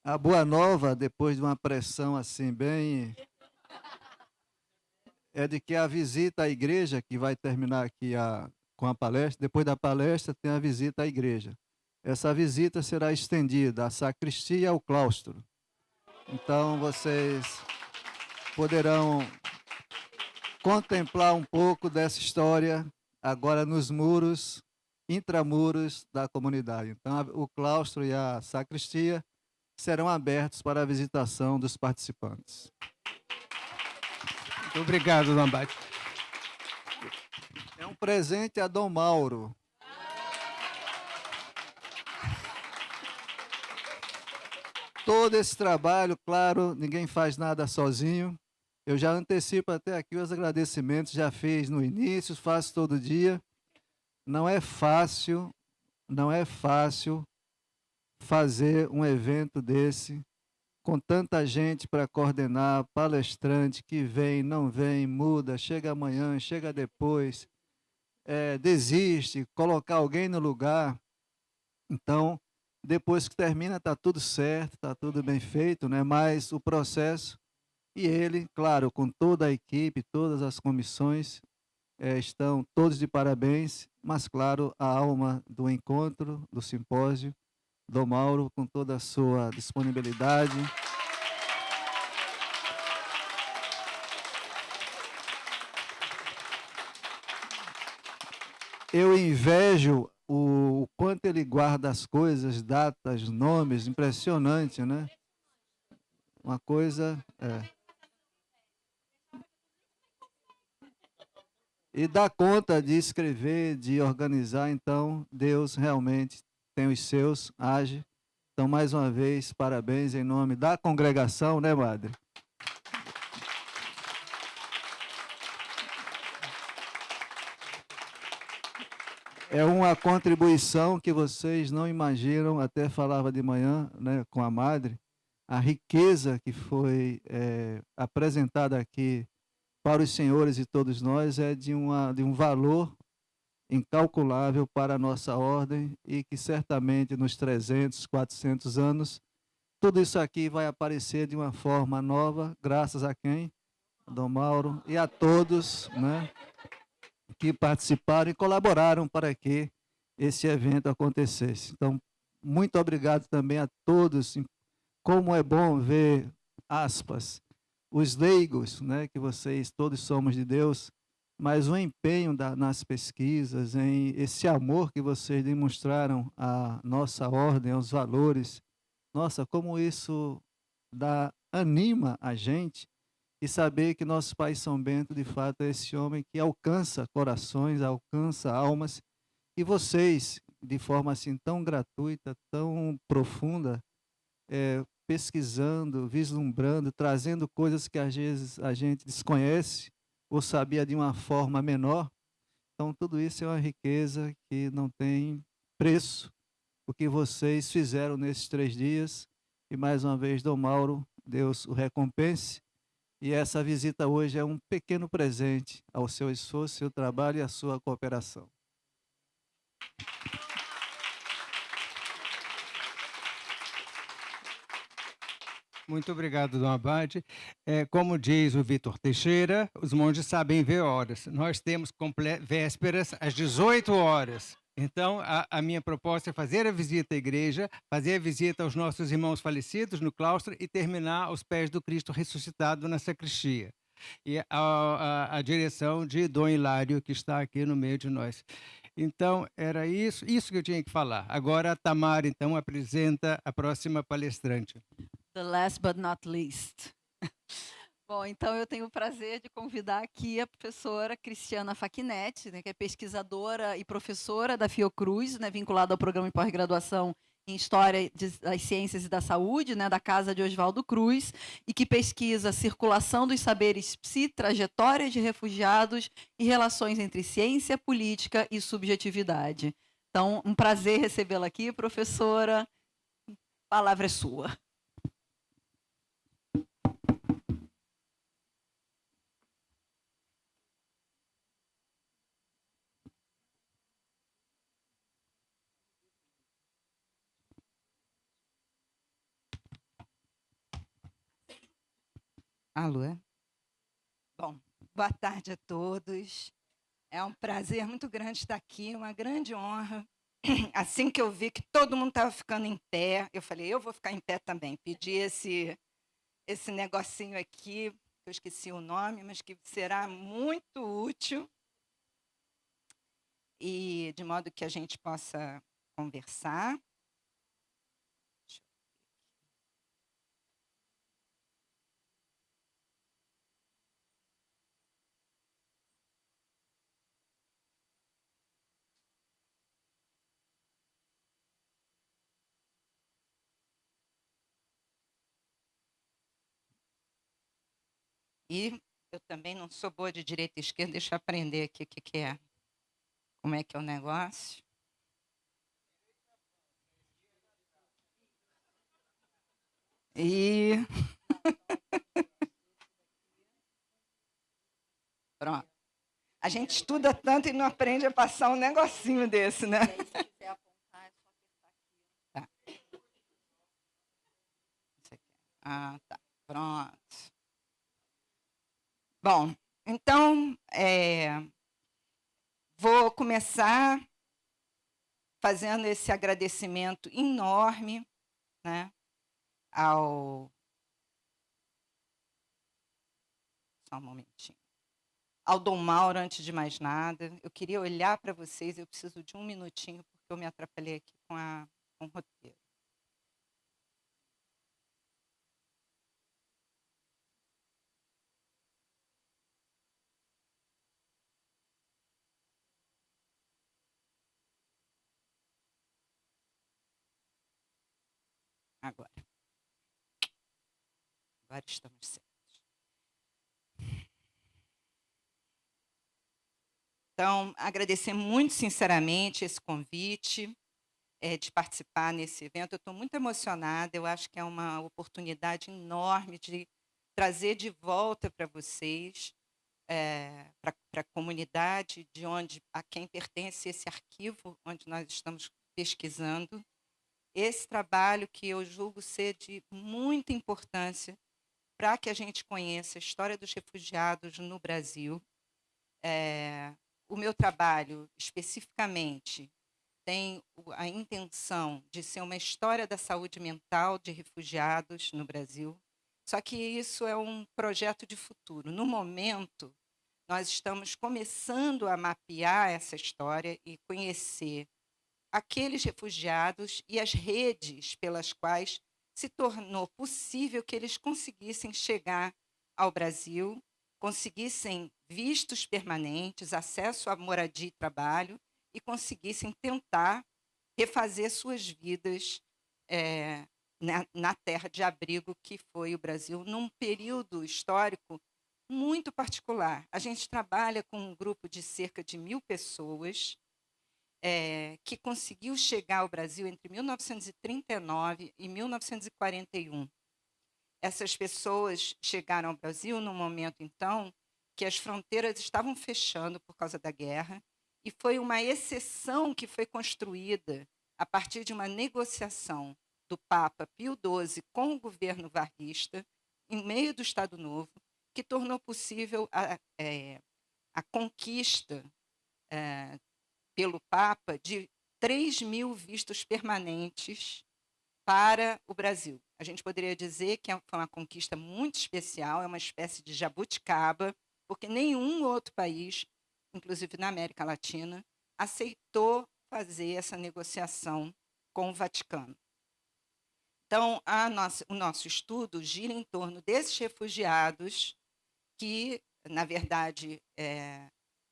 A boa nova, depois de uma pressão assim bem, é de que a visita à igreja, que vai terminar aqui com a palestra, depois da palestra tem a visita à igreja. Essa visita será estendida à sacristia e ao claustro. Então vocês poderão contemplar um pouco dessa história agora nos muros, intramuros da comunidade. Então o claustro e a sacristia serão abertos para a visitação dos participantes. Muito obrigado, Dom Abade. É um presente a Dom Mauro. Todo esse trabalho, claro, ninguém faz nada sozinho. Eu já antecipo até aqui os agradecimentos, já fiz no início, faço todo dia. Não é fácil, não é fácil fazer um evento desse com tanta gente para coordenar, palestrante que vem, não vem, muda, chega amanhã, chega depois, desiste, colocar alguém no lugar. Então, depois que termina, está tudo certo, está tudo bem feito, né? Mas o processo, e ele, claro, com toda a equipe, todas as comissões, estão todos de parabéns, mas, claro, a alma do encontro, do simpósio, do Mauro, com toda a sua disponibilidade. Eu invejo o quanto ele guarda as coisas, datas, nomes, impressionante, né? Uma coisa. E dá conta de escrever, de organizar, então Deus realmente tem os seus, age. Então, mais uma vez, parabéns em nome da congregação, né, Madre? É uma contribuição que vocês não imaginam, até falava de manhã, né, com a Madre, a riqueza que foi apresentada aqui para os senhores e todos nós é de um valor incalculável para a nossa ordem e que certamente nos 300, 400 anos, tudo isso aqui vai aparecer de uma forma nova, graças a quem? Dom Mauro e a todos, né, que participaram e colaboraram para que esse evento acontecesse. Então, muito obrigado também a todos. Como é bom ver, aspas, os leigos, né, que vocês todos somos de Deus, mas o empenho nas pesquisas, em esse amor que vocês demonstraram à nossa ordem, aos valores. Nossa, como isso anima a gente e saber que nosso Pai São Bento, de fato, é esse homem que alcança corações, alcança almas, e vocês, de forma assim tão gratuita, tão profunda, pesquisando, vislumbrando, trazendo coisas que às vezes a gente desconhece ou sabia de uma forma menor. Então, tudo isso é uma riqueza que não tem preço, o que vocês fizeram nesses 3 dias. E mais uma vez, Dom Mauro, Deus o recompense. E essa visita hoje é um pequeno presente ao seu esforço, seu trabalho e à sua cooperação. Muito obrigado, Dom Abade. Como diz o Vitor Teixeira, os monges sabem ver horas. Nós temos vésperas às 18 horas. Então, a minha proposta é fazer a visita à igreja, fazer a visita aos nossos irmãos falecidos no claustro e terminar aos pés do Cristo ressuscitado na sacristia. E a direção de Dom Hilário, que está aqui no meio de nós. Então, era isso que eu tinha que falar. Agora, a Tamara, então, apresenta a próxima palestrante. The last but not least. Bom, então eu tenho o prazer de convidar aqui a professora Cristiana Facchinetti, né, que é pesquisadora e professora da Fiocruz, né, vinculada ao programa de pós-graduação em História das Ciências e da Saúde, né, da Casa de Oswaldo Cruz, e que pesquisa a circulação dos saberes psi, trajetória de refugiados e relações entre ciência, política e subjetividade. Então, um prazer recebê-la aqui, professora. A palavra é sua. Alô? Bom, boa tarde a todos. É um prazer muito grande estar aqui, uma grande honra. Assim que eu vi que todo mundo estava ficando em pé, eu falei, eu vou ficar em pé também. Pedi esse negocinho aqui, eu esqueci o nome, mas que será muito útil, e de modo que a gente possa conversar. E eu também não sou boa de direita e esquerda, deixa eu aprender aqui o que é. Como é que é o negócio? E pronto. A gente estuda tanto e não aprende a passar um negocinho desse, né? E aí, se quiser apontar, é só apertar aqui. Tá. Isso aqui. Ah, tá. Pronto. Bom, então, vou começar fazendo esse agradecimento enorme, né, ao... Só um momentinho. Ao Dom Mauro, antes de mais nada. Eu queria olhar para vocês, eu preciso de um minutinho, porque eu me atrapalhei aqui com o roteiro. Agora. Agora estamos certos. Então, agradecer muito sinceramente esse convite de participar nesse evento. Eu estou muito emocionada, eu acho que é uma oportunidade enorme de trazer de volta para vocês, para a comunidade a quem pertence esse arquivo, onde nós estamos pesquisando, esse trabalho que eu julgo ser de muita importância para que a gente conheça a história dos refugiados no Brasil. O meu trabalho, especificamente, tem a intenção de ser uma história da saúde mental de refugiados no Brasil, só que isso é um projeto de futuro. No momento, nós estamos começando a mapear essa história e conhecer aqueles refugiados e as redes pelas quais se tornou possível que eles conseguissem chegar ao Brasil, conseguissem vistos permanentes, acesso à moradia e trabalho, e conseguissem tentar refazer suas vidas na terra de abrigo que foi o Brasil, num período histórico muito particular. A gente trabalha com um grupo de cerca de 1.000 pessoas que conseguiu chegar ao Brasil entre 1939 e 1941. Essas pessoas chegaram ao Brasil no momento, então, que as fronteiras estavam fechando por causa da guerra, e foi uma exceção que foi construída a partir de uma negociação do Papa Pio XII com o governo varguista, em meio do Estado Novo, que tornou possível a conquista pelo Papa de 3.000 vistos permanentes para o Brasil. A gente poderia dizer que foi uma conquista muito especial, é uma espécie de jabuticaba, porque nenhum outro país, inclusive na América Latina, aceitou fazer essa negociação com o Vaticano. Então, o nosso estudo gira em torno desses refugiados que, na verdade,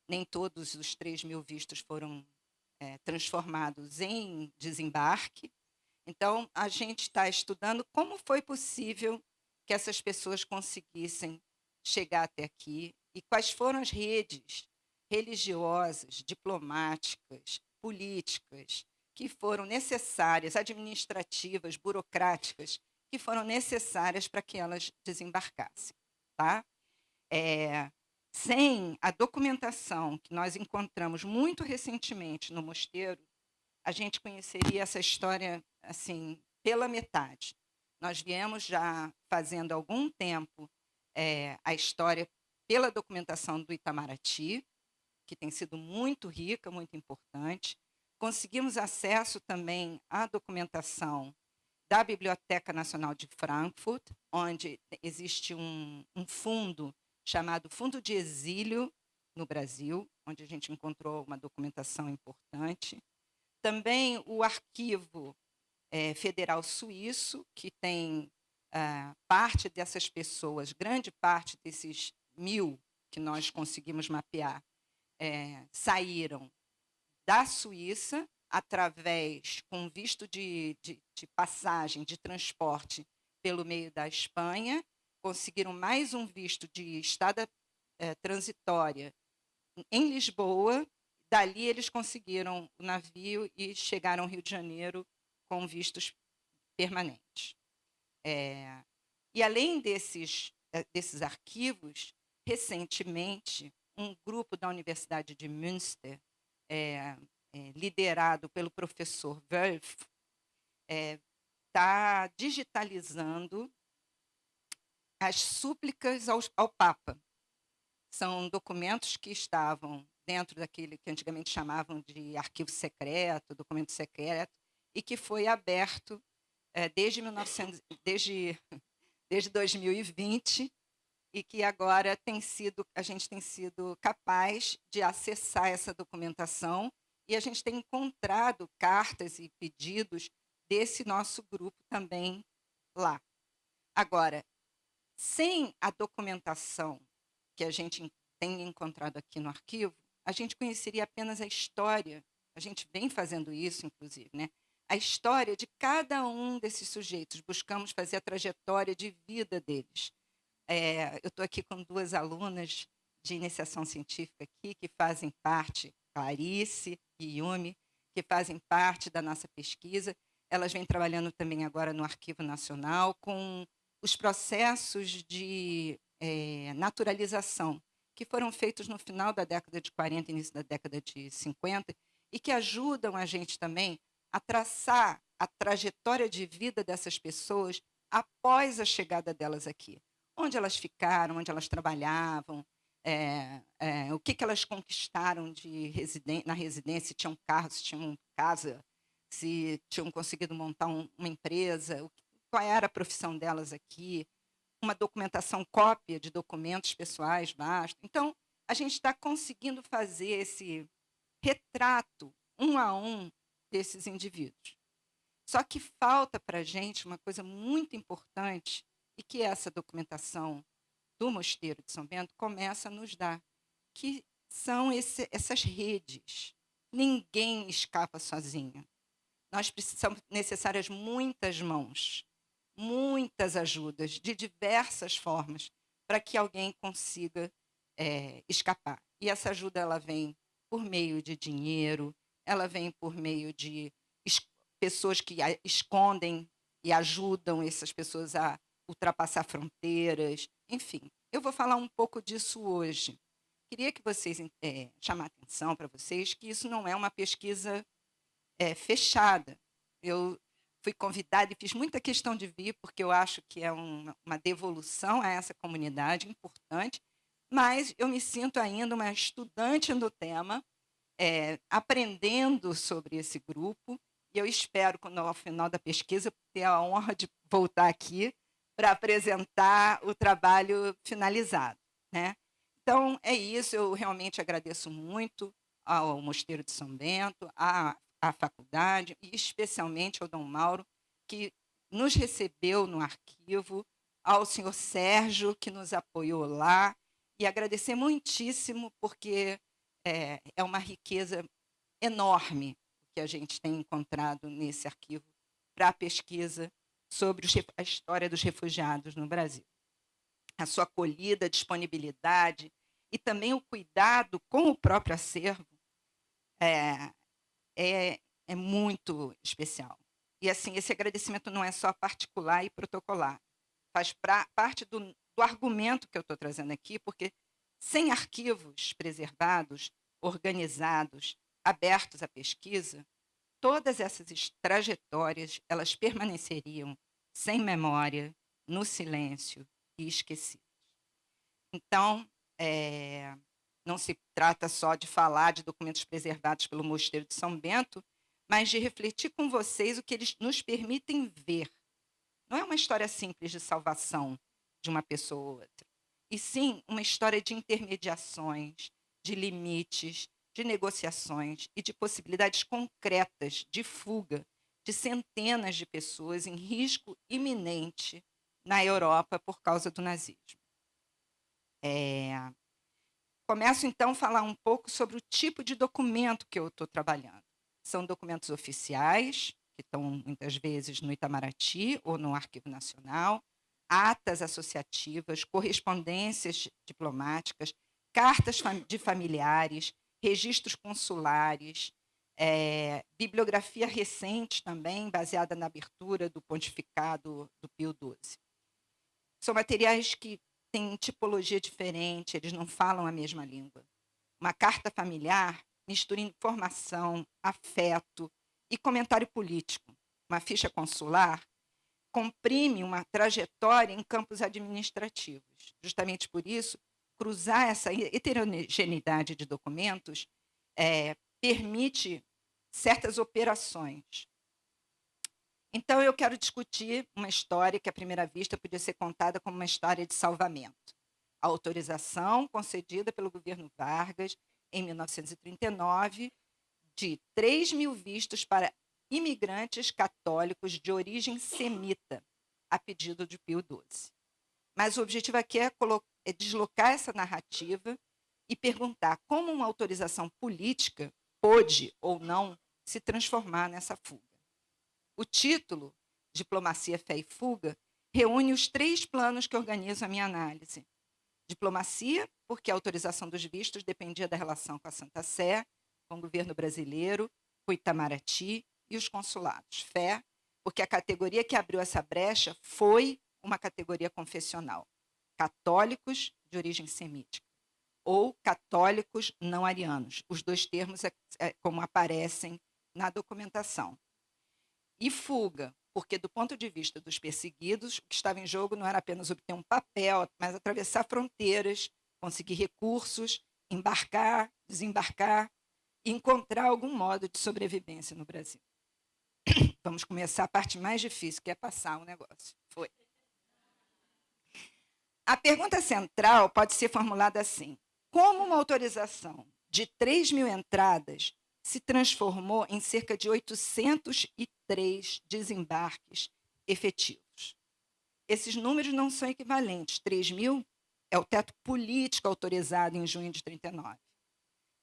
nem todos os 3.000 vistos foram transformados em desembarque. Então, a gente está estudando como foi possível que essas pessoas conseguissem chegar até aqui e quais foram as redes religiosas, diplomáticas, políticas que foram necessárias, administrativas, burocráticas, que foram necessárias para que elas desembarcassem. Tá? Sem a documentação que nós encontramos muito recentemente no mosteiro, a gente conheceria essa história assim pela metade. Nós viemos já fazendo algum tempo a história pela documentação do Itamaraty, que tem sido muito rica, muito importante. Conseguimos acesso também à documentação da Biblioteca Nacional de Frankfurt, onde existe um fundo chamado Fundo de Exílio no Brasil, onde a gente encontrou uma documentação importante. Também o Arquivo Federal Suíço, que tem parte dessas pessoas, grande parte desses 1.000 que nós conseguimos mapear, saíram da Suíça através, com visto de passagem, de transporte pelo meio da Espanha, conseguiram mais um visto de estada transitória em Lisboa. Dali eles conseguiram o navio e chegaram ao Rio de Janeiro com vistos permanentes. E além desses arquivos, recentemente, um grupo da Universidade de Münster, liderado pelo professor Wolff, está digitalizando as súplicas ao Papa. São documentos que estavam dentro daquele que antigamente chamavam de arquivo secreto, documento secreto, e que foi aberto desde 2020, e que agora a gente tem sido capaz de acessar essa documentação, e a gente tem encontrado cartas e pedidos desse nosso grupo também lá. Agora, sem a documentação que a gente tem encontrado aqui no arquivo, a gente conheceria apenas a história, a gente vem fazendo isso, inclusive, né? A história de cada um desses sujeitos, buscamos fazer a trajetória de vida deles. Eu estou aqui com 2 alunas de iniciação científica aqui, que fazem parte, Clarice e Yumi, que fazem parte da nossa pesquisa. Elas vêm trabalhando também agora no Arquivo Nacional com os processos de naturalização, que foram feitos no final da década de 40, início da década de 50, e que ajudam a gente também a traçar a trajetória de vida dessas pessoas após a chegada delas aqui. Onde elas ficaram, onde elas trabalhavam, o que elas conquistaram na residência, se tinham carro, se tinham casa, se tinham conseguido montar uma empresa, qual era a profissão delas aqui, uma documentação, cópia de documentos pessoais, basta. Então, a gente está conseguindo fazer esse retrato, um a um, desses indivíduos. Só que falta para a gente uma coisa muito importante, e que essa documentação do Mosteiro de São Bento começa a nos dar, que são essas redes. Ninguém escapa sozinho. São necessárias muitas mãos, muitas ajudas, de diversas formas, para que alguém consiga escapar. E essa ajuda ela vem por meio de dinheiro, ela vem por meio de pessoas que escondem e ajudam essas pessoas a ultrapassar fronteiras, enfim. Eu vou falar um pouco disso hoje. Queria que vocês chamar a atenção para vocês que isso não é uma pesquisa fechada. Eu fui convidada e fiz muita questão de vir, porque eu acho que é uma devolução a essa comunidade importante, mas eu me sinto ainda uma estudante do tema, aprendendo sobre esse grupo, e eu espero, quando ao final da pesquisa, ter a honra de voltar aqui para apresentar o trabalho finalizado, né? Então, é isso, eu realmente agradeço muito ao Mosteiro de São Bento, à faculdade, e especialmente ao Dom Mauro, que nos recebeu no arquivo, ao senhor Sérgio, que nos apoiou lá, e agradecer muitíssimo, porque é uma riqueza enorme que a gente tem encontrado nesse arquivo para a pesquisa sobre a história dos refugiados no Brasil. A sua acolhida, disponibilidade e também o cuidado com o próprio acervo é muito especial. E, assim, esse agradecimento não é só particular e protocolar, faz parte do argumento que eu estou trazendo aqui, porque sem arquivos preservados, organizados, abertos à pesquisa, todas essas trajetórias elas permaneceriam sem memória, no silêncio e esquecidas. Então, não se trata só de falar de documentos preservados pelo Mosteiro de São Bento, mas de refletir com vocês o que eles nos permitem ver. Não é uma história simples de salvação de uma pessoa ou outra, e sim uma história de intermediações, de limites, de negociações e de possibilidades concretas de fuga de centenas de pessoas em risco iminente na Europa por causa do nazismo. Começo, então, a falar um pouco sobre o tipo de documento que eu estou trabalhando. São documentos oficiais, que estão, muitas vezes, no Itamaraty ou no Arquivo Nacional, atas associativas, correspondências diplomáticas, cartas de familiares, registros consulares, bibliografia recente também, baseada na abertura do pontificado do Pio XII. São materiais que têm tipologia diferente, eles não falam a mesma língua. Uma carta familiar mistura informação, afeto e comentário político. Uma ficha consular comprime uma trajetória em campos administrativos. Justamente por isso, cruzar essa heterogeneidade de documentos permite certas operações. Então, eu quero discutir uma história que, à primeira vista, podia ser contada como uma história de salvamento. A autorização concedida pelo governo Vargas, em 1939, de 3.000 vistos para imigrantes católicos de origem semita, a pedido de Pio XII. Mas o objetivo aqui é deslocar essa narrativa e perguntar como uma autorização política pôde ou não se transformar nessa fuga. O título, Diplomacia, Fé e Fuga, reúne os 3 planos que organizam a minha análise. Diplomacia, porque a autorização dos vistos dependia da relação com a Santa Sé, com o governo brasileiro, com o Itamaraty e os consulados. Fé, porque a categoria que abriu essa brecha foi uma categoria confessional. Católicos de origem semítica ou católicos não arianos. Os 2 termos como aparecem na documentação. E fuga, porque do ponto de vista dos perseguidos, o que estava em jogo não era apenas obter um papel, mas atravessar fronteiras, conseguir recursos, embarcar, desembarcar e encontrar algum modo de sobrevivência no Brasil. Vamos começar a parte mais difícil, que é passar o negócio. Foi. A pergunta central pode ser formulada assim: como uma autorização de 3.000 entradas se transformou em cerca de 803 desembarques efetivos? Esses números não são equivalentes. 3.000 é o teto político autorizado em junho de 1939.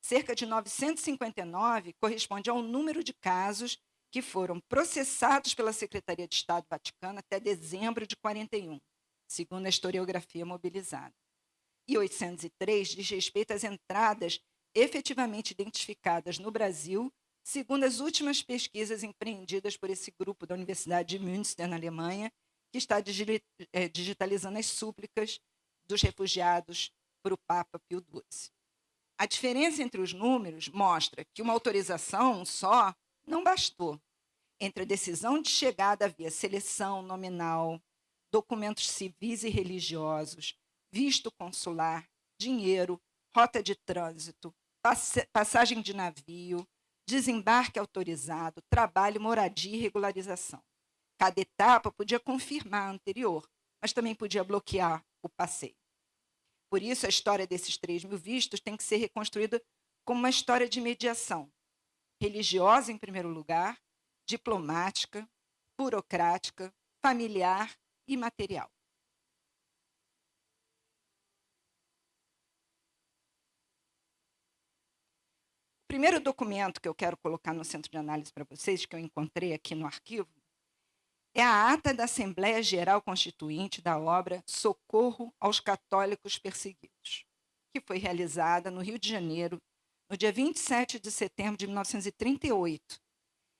Cerca de 959 corresponde ao número de casos que foram processados pela Secretaria de Estado do Vaticano até dezembro de 41, segundo a historiografia mobilizada. E 803 diz respeito às entradas efetivamente identificadas no Brasil, segundo as últimas pesquisas empreendidas por esse grupo da Universidade de Münster, na Alemanha, que está digitalizando as súplicas dos refugiados para o Papa Pio XII. A diferença entre os números mostra que uma autorização só não bastou. Entre a decisão de chegada havia seleção nominal, documentos civis e religiosos, visto consular, dinheiro, rota de trânsito, passagem de navio, desembarque autorizado, trabalho, moradia e regularização. Cada etapa podia confirmar a anterior, mas também podia bloquear o passeio. Por isso, a história desses 3.000 vistos tem que ser reconstruída como uma história de mediação, religiosa em primeiro lugar, diplomática, burocrática, familiar e material. O primeiro documento que eu quero colocar no centro de análise para vocês, que eu encontrei aqui no arquivo, é a ata da Assembleia Geral Constituinte da obra Socorro aos Católicos Perseguidos, que foi realizada no Rio de Janeiro, no dia 27 de setembro de 1938.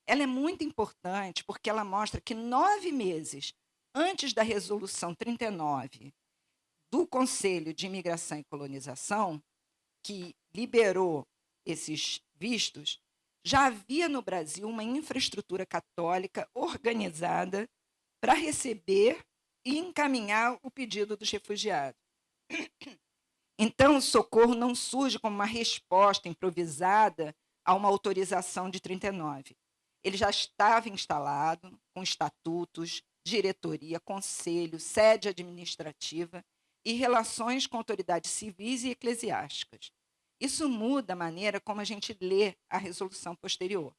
Ela é muito importante porque ela mostra que 9 meses antes da Resolução 39 do Conselho de Imigração e Colonização, que liberou esses vistos, já havia no Brasil uma infraestrutura católica organizada para receber e encaminhar o pedido dos refugiados. Então, o socorro não surge como uma resposta improvisada a uma autorização de 39. Ele já estava instalado, com estatutos, diretoria, conselho, sede administrativa e relações com autoridades civis e eclesiásticas. Isso muda a maneira como a gente lê a resolução posterior.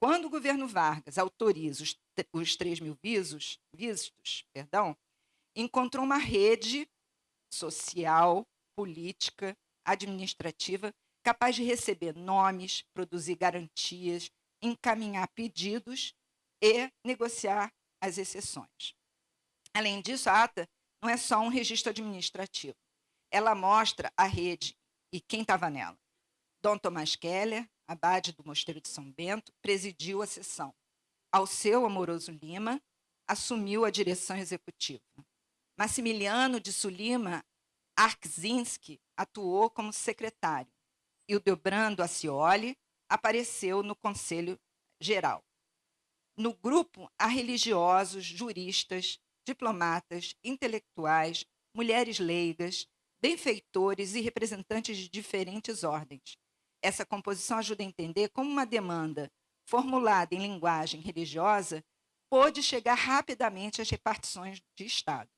Quando o governo Vargas autoriza os 3.000 vistos, encontrou uma rede social, política, administrativa, capaz de receber nomes, produzir garantias, encaminhar pedidos e negociar as exceções. Além disso, a ata não é só um registro administrativo. Ela mostra a rede e quem estava nela. Dom Tomás Keller, abade do Mosteiro de São Bento, presidiu a sessão. Alceu Amoroso Lima assumiu a direção executiva. Massimiliano de Sulima Arkzinski atuou como secretário. E o Delbrando Acioli apareceu no Conselho Geral. No grupo, há religiosos, juristas, diplomatas, intelectuais, mulheres leigas, benfeitores e representantes de diferentes ordens. Essa composição ajuda a entender como uma demanda formulada em linguagem religiosa pôde chegar rapidamente às repartições de Estado.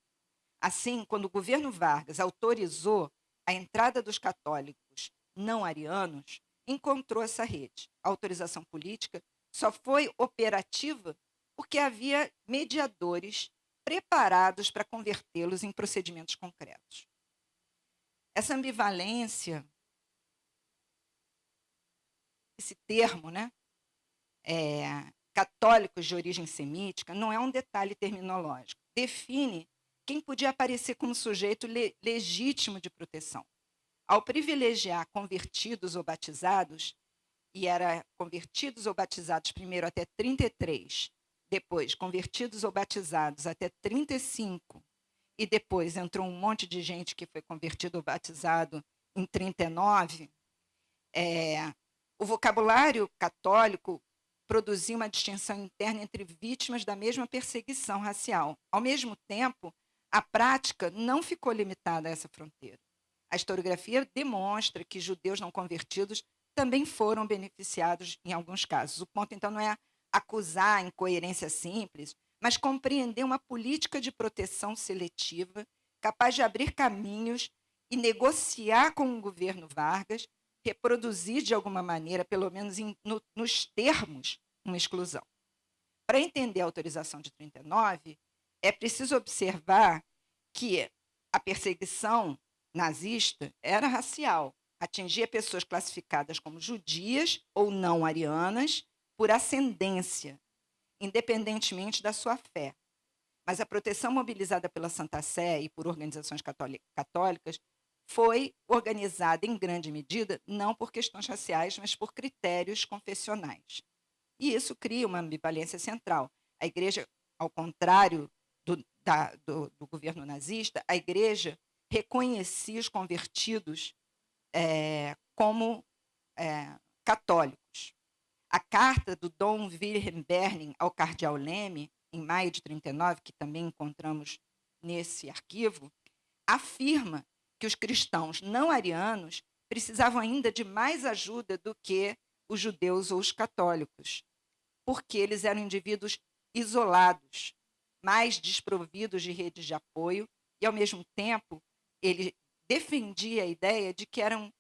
Assim, quando o governo Vargas autorizou a entrada dos católicos não arianos, encontrou essa rede. A autorização política só foi operativa porque havia mediadores preparados para convertê-los em procedimentos concretos. Essa ambivalência, esse termo, católicos de origem semítica, não é um detalhe terminológico. Define quem podia aparecer como sujeito legítimo de proteção. Ao privilegiar convertidos ou batizados, e era convertidos ou batizados primeiro até 33, depois convertidos ou batizados até 35, e depois entrou um monte de gente que foi convertido ou batizado em 39, o vocabulário católico produzia uma distinção interna entre vítimas da mesma perseguição racial. Ao mesmo tempo, a prática não ficou limitada a essa fronteira. A historiografia demonstra que judeus não convertidos também foram beneficiados em alguns casos. O ponto, então, não é acusar a incoerência simples, mas compreender uma política de proteção seletiva capaz de abrir caminhos e negociar com o governo Vargas, reproduzir de alguma maneira, pelo menos nos termos, uma exclusão. Para entender a autorização de 39, é preciso observar que a perseguição nazista era racial, atingia pessoas classificadas como judias ou não arianas por ascendência, independentemente da sua fé. Mas a proteção mobilizada pela Santa Sé e por organizações católicas foi organizada em grande medida não por questões raciais, mas por critérios confessionais. E isso cria uma ambivalência central. A Igreja, ao contrário do governo nazista, a Igreja reconhecia os convertidos como católicos. A carta do Dom Wilhelm Berning ao cardeal Leme, em maio de 39, que também encontramos nesse arquivo, afirma que os cristãos não arianos precisavam ainda de mais ajuda do que os judeus ou os católicos, porque eles eram indivíduos isolados, mais desprovidos de redes de apoio, e, ao mesmo tempo, ele defendia a ideia de que eram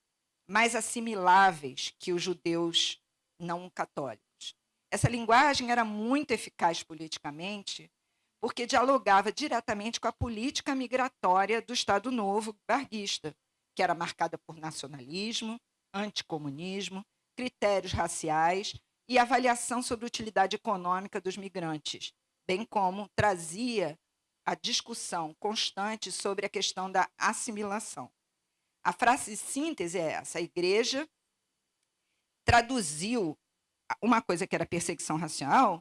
mais assimiláveis que os judeus não católicos. Essa linguagem era muito eficaz politicamente, porque dialogava diretamente com a política migratória do Estado Novo varguista, que era marcada por nacionalismo, anticomunismo, critérios raciais e avaliação sobre a utilidade econômica dos migrantes, bem como trazia a discussão constante sobre a questão da assimilação. A frase síntese é essa: a Igreja traduziu uma coisa que era perseguição racial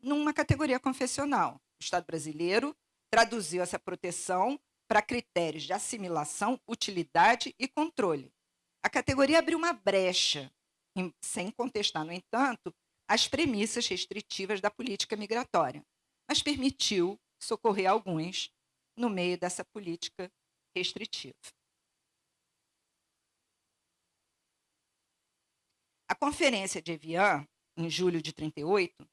numa categoria confessional. O Estado brasileiro traduziu essa proteção para critérios de assimilação, utilidade e controle. A categoria abriu uma brecha, sem contestar, no entanto, as premissas restritivas da política migratória, mas permitiu socorrer alguns no meio dessa política restritiva. A Conferência de Evian, em julho de 1938,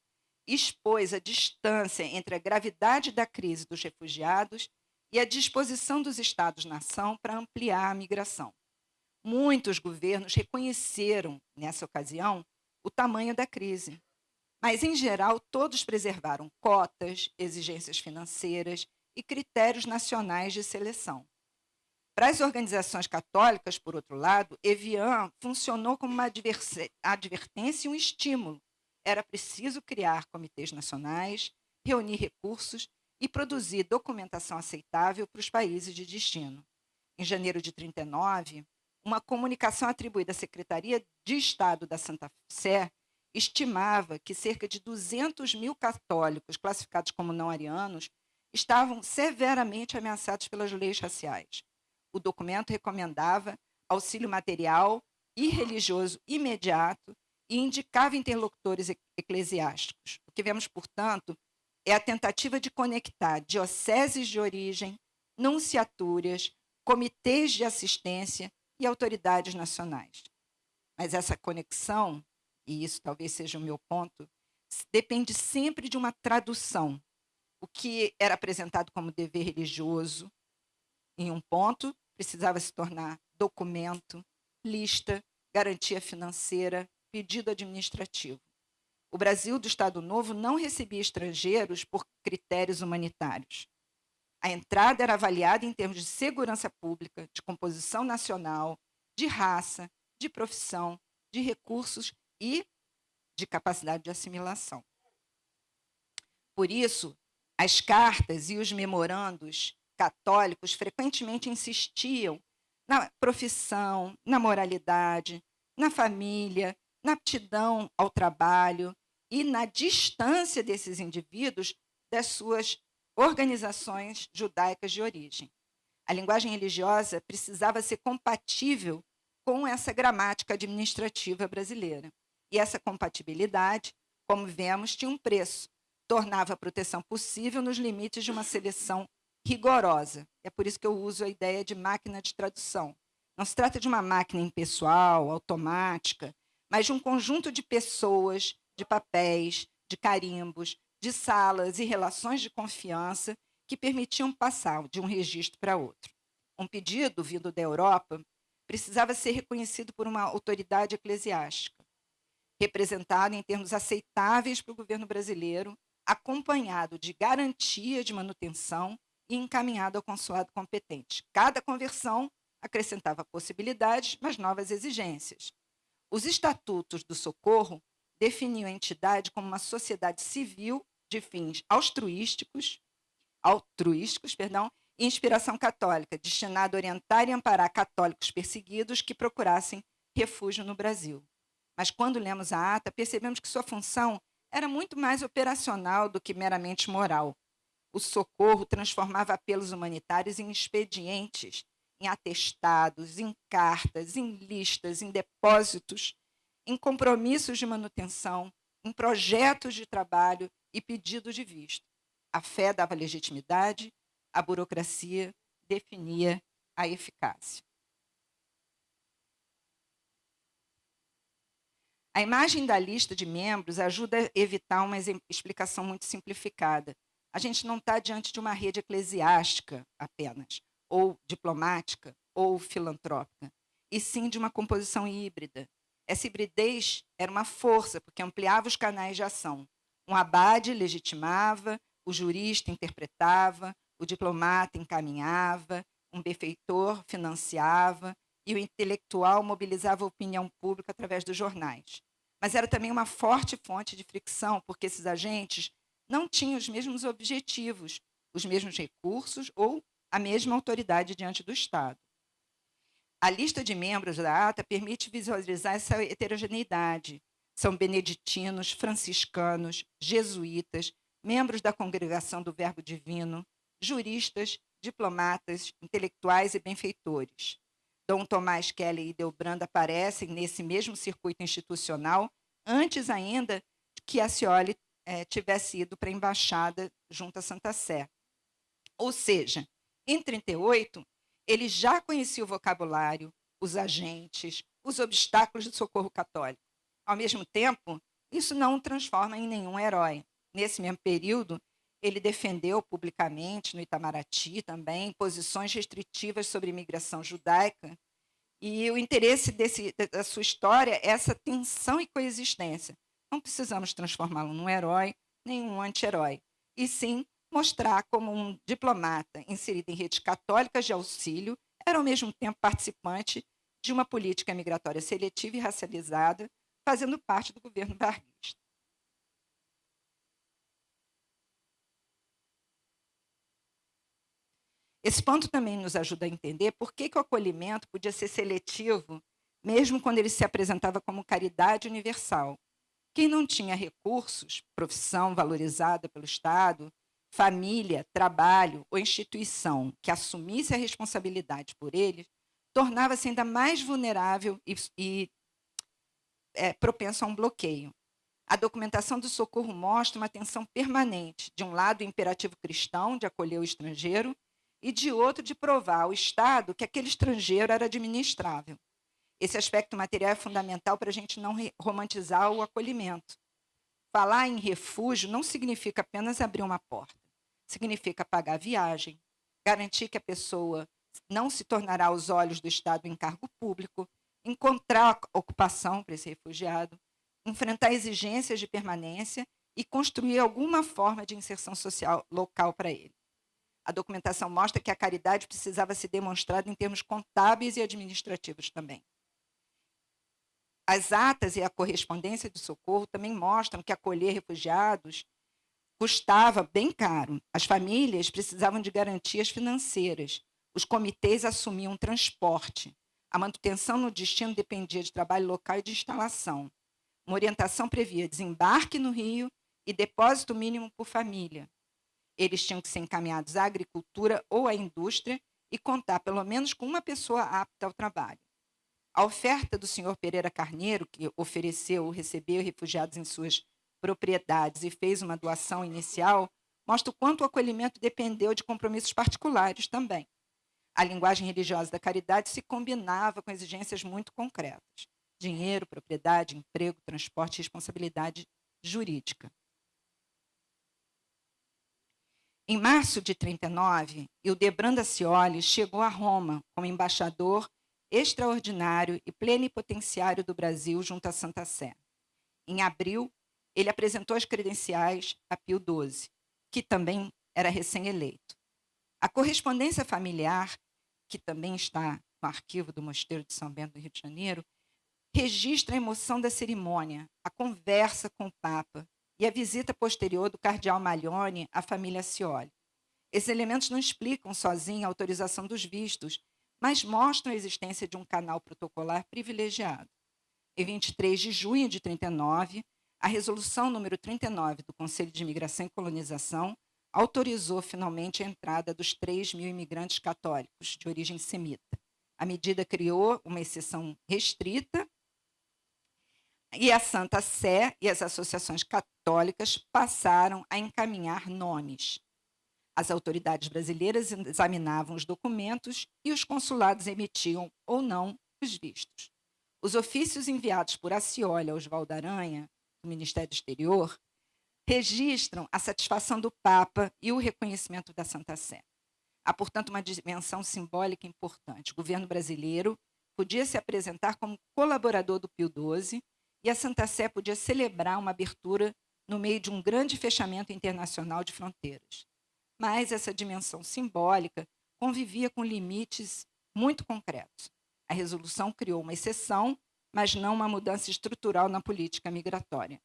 expôs a distância entre a gravidade da crise dos refugiados e a disposição dos Estados-nação para ampliar a migração. Muitos governos reconheceram, nessa ocasião, o tamanho da crise, mas, em geral, todos preservaram cotas, exigências financeiras e critérios nacionais de seleção. Para as organizações católicas, por outro lado, Evian funcionou como uma advertência e um estímulo. Era preciso criar comitês nacionais, reunir recursos e produzir documentação aceitável para os países de destino. Em janeiro de 1939, uma comunicação atribuída à Secretaria de Estado da Santa Sé estimava que cerca de 200 mil católicos classificados como não arianos estavam severamente ameaçados pelas leis raciais. O documento recomendava auxílio material e religioso imediato e indicava interlocutores eclesiásticos. O que vemos, portanto, é a tentativa de conectar dioceses de origem, nunciaturas, comitês de assistência e autoridades nacionais. Mas essa conexão, e isso talvez seja o meu ponto, depende sempre de uma tradução. O que era apresentado como dever religioso, em um ponto, precisava se tornar documento, lista, garantia financeira, pedido administrativo. O Brasil do Estado Novo não recebia estrangeiros por critérios humanitários. A entrada era avaliada em termos de segurança pública, de composição nacional, de raça, de profissão, de recursos e de capacidade de assimilação. Por isso, as cartas e os memorandos católicos frequentemente insistiam na profissão, na moralidade, na família, na aptidão ao trabalho e na distância desses indivíduos das suas organizações judaicas de origem. A linguagem religiosa precisava ser compatível com essa gramática administrativa brasileira. E essa compatibilidade, como vemos, tinha um preço, tornava a proteção possível nos limites de uma seleção rigorosa. É por isso que eu uso a ideia de máquina de tradução. Não se trata de uma máquina impessoal, automática, mas de um conjunto de pessoas, de papéis, de carimbos, de salas e relações de confiança que permitiam passar de um registro para outro. Um pedido vindo da Europa precisava ser reconhecido por uma autoridade eclesiástica, representado em termos aceitáveis para o governo brasileiro, acompanhado de garantia de manutenção e encaminhado ao consulado competente. Cada conversão acrescentava possibilidades, mas novas exigências. Os estatutos do Socorro definiam a entidade como uma sociedade civil de fins altruísticos, e inspiração católica, destinada a orientar e amparar católicos perseguidos que procurassem refúgio no Brasil. Mas quando lemos a ata, percebemos que sua função era muito mais operacional do que meramente moral. O Socorro transformava apelos humanitários em expedientes, em atestados, em cartas, em listas, em depósitos, em compromissos de manutenção, em projetos de trabalho e pedidos de visto. A fé dava legitimidade, a burocracia definia a eficácia. A imagem da lista de membros ajuda a evitar uma explicação muito simplificada. A gente não está diante de uma rede eclesiástica apenas, ou diplomática, ou filantrópica, e sim de uma composição híbrida. Essa hibridez era uma força, porque ampliava os canais de ação. Um abade legitimava, o jurista interpretava, o diplomata encaminhava, um benfeitor financiava e o intelectual mobilizava a opinião pública através dos jornais. Mas era também uma forte fonte de fricção, porque esses agentes não tinham os mesmos objetivos, os mesmos recursos ou a mesma autoridade diante do Estado. A lista de membros da ata permite visualizar essa heterogeneidade. São beneditinos, franciscanos, jesuítas, membros da Congregação do Verbo Divino, juristas, diplomatas, intelectuais e benfeitores. Dom Tomás Kelly e Delbrando aparecem nesse mesmo circuito institucional antes ainda que a Scioli tivesse ido para a embaixada junto à Santa Sé. Ou seja, em 1938, ele já conhecia o vocabulário, os agentes, os obstáculos do socorro católico. Ao mesmo tempo, isso não o transforma em nenhum herói. Nesse mesmo período, ele defendeu publicamente, no Itamaraty também, posições restritivas sobre imigração judaica, e o interesse da sua história é essa tensão e coexistência. Não precisamos transformá-lo num herói, nem um anti-herói, e sim mostrar como um diplomata inserido em redes católicas de auxílio era ao mesmo tempo participante de uma política migratória seletiva e racializada, fazendo parte do governo varguista. Esse ponto também nos ajuda a entender por que o acolhimento podia ser seletivo, mesmo quando ele se apresentava como caridade universal. Quem não tinha recursos, profissão valorizada pelo Estado, família, trabalho ou instituição que assumisse a responsabilidade por eles, tornava-se ainda mais vulnerável e propenso a um bloqueio. A documentação do socorro mostra uma tensão permanente, de um lado o imperativo cristão de acolher o estrangeiro, e de outro de provar ao Estado que aquele estrangeiro era administrável. Esse aspecto material é fundamental para a gente não romantizar o acolhimento. Falar em refúgio não significa apenas abrir uma porta. Significa pagar a viagem, garantir que a pessoa não se tornará aos olhos do Estado em cargo público, encontrar ocupação para esse refugiado, enfrentar exigências de permanência e construir alguma forma de inserção social local para ele. A documentação mostra que a caridade precisava ser demonstrada em termos contábeis e administrativos também. As atas e a correspondência do socorro também mostram que acolher refugiados custava bem caro. As famílias precisavam de garantias financeiras. Os comitês assumiam transporte. A manutenção no destino dependia de trabalho local e de instalação. Uma orientação previa desembarque no Rio e depósito mínimo por família. Eles tinham que ser encaminhados à agricultura ou à indústria e contar pelo menos com uma pessoa apta ao trabalho. A oferta do senhor Pereira Carneiro, que recebeu refugiados em suas propriedades e fez uma doação inicial, mostra o quanto o acolhimento dependeu de compromissos particulares também. A linguagem religiosa da caridade se combinava com exigências muito concretas: dinheiro, propriedade, emprego, transporte e responsabilidade jurídica. Em março de 1939, Hildebrand Dacioli chegou a Roma como embaixador extraordinário e plenipotenciário do Brasil junto à Santa Sé. Em abril, ele apresentou as credenciais a Pio XII, que também era recém-eleito. A correspondência familiar, que também está no arquivo do Mosteiro de São Bento, do Rio de Janeiro, registra a emoção da cerimônia, a conversa com o Papa e a visita posterior do cardeal Maglione à família Scioli. Esses elementos não explicam sozinhos a autorização dos vistos, mas mostram a existência de um canal protocolar privilegiado. Em 23 de junho de 1939, a resolução número 39 do Conselho de Imigração e Colonização autorizou finalmente a entrada dos 3.000 imigrantes católicos de origem semita. A medida criou uma exceção restrita e a Santa Sé e as associações católicas passaram a encaminhar nomes. As autoridades brasileiras examinavam os documentos e os consulados emitiam ou não os vistos. Os ofícios enviados por Acioli ao Oswaldo Aranha, do Ministério do Exterior, registram a satisfação do Papa e o reconhecimento da Santa Sé. Há, portanto, uma dimensão simbólica importante. O governo brasileiro podia se apresentar como colaborador do Pio XII e a Santa Sé podia celebrar uma abertura no meio de um grande fechamento internacional de fronteiras. Mas essa dimensão simbólica convivia com limites muito concretos. A resolução criou uma exceção, mas não uma mudança estrutural na política migratória.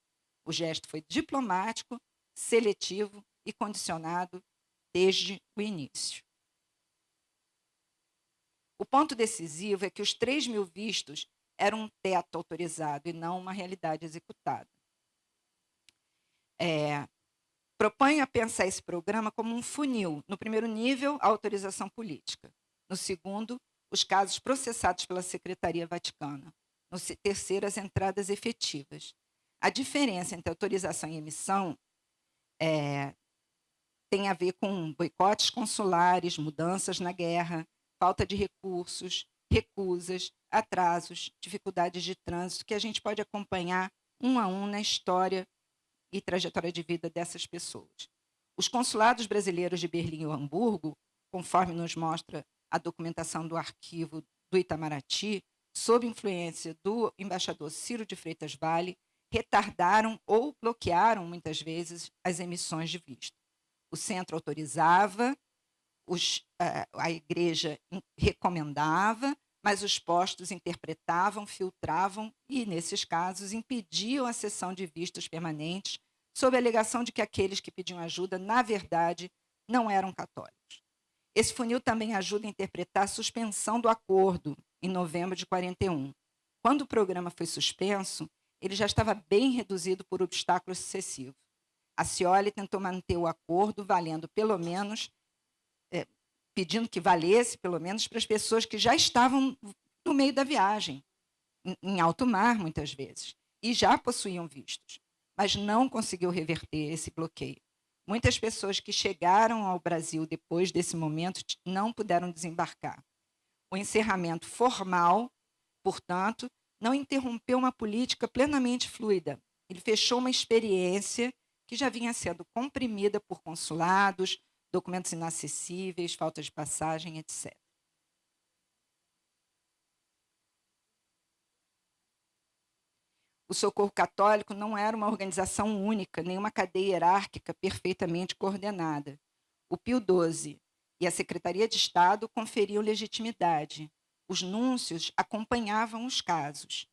O gesto foi diplomático, seletivo e condicionado desde o início. O ponto decisivo é que os 3.000 vistos eram um teto autorizado e não uma realidade executada. Proponho a pensar esse programa como um funil. No primeiro nível, a autorização política. No segundo, os casos processados pela Secretaria Vaticana. No terceiro, as entradas efetivas. A diferença entre autorização e emissão tem a ver com boicotes consulares, mudanças na guerra, falta de recursos, recusas, atrasos, dificuldades de trânsito, que a gente pode acompanhar um a um na história e trajetória de vida dessas pessoas. Os consulados brasileiros de Berlim e Hamburgo, conforme nos mostra a documentação do arquivo do Itamaraty, sob influência do embaixador Ciro de Freitas Vale, retardaram ou bloquearam, muitas vezes, as emissões de visto. O centro autorizava, a igreja recomendava, mas os postos interpretavam, filtravam e, nesses casos, impediam a cessão de vistos permanentes, sob a alegação de que aqueles que pediam ajuda, na verdade, não eram católicos. Esse funil também ajuda a interpretar a suspensão do acordo, em novembro de 41. Quando o programa foi suspenso, ele já estava bem reduzido por obstáculos sucessivos. A Scioli tentou manter o acordo valendo pelo menos, pedindo que valesse pelo menos para as pessoas que já estavam no meio da viagem, em alto mar, muitas vezes, e já possuíam vistos, mas não conseguiu reverter esse bloqueio. Muitas pessoas que chegaram ao Brasil depois desse momento não puderam desembarcar. O encerramento formal, portanto, não interrompeu uma política plenamente fluida. Ele fechou uma experiência que já vinha sendo comprimida por consulados, documentos inacessíveis, falta de passagem, etc. O Socorro Católico não era uma organização única, nem uma cadeia hierárquica perfeitamente coordenada. O Pio XII e a Secretaria de Estado conferiam legitimidade. Os núncios acompanhavam os casos.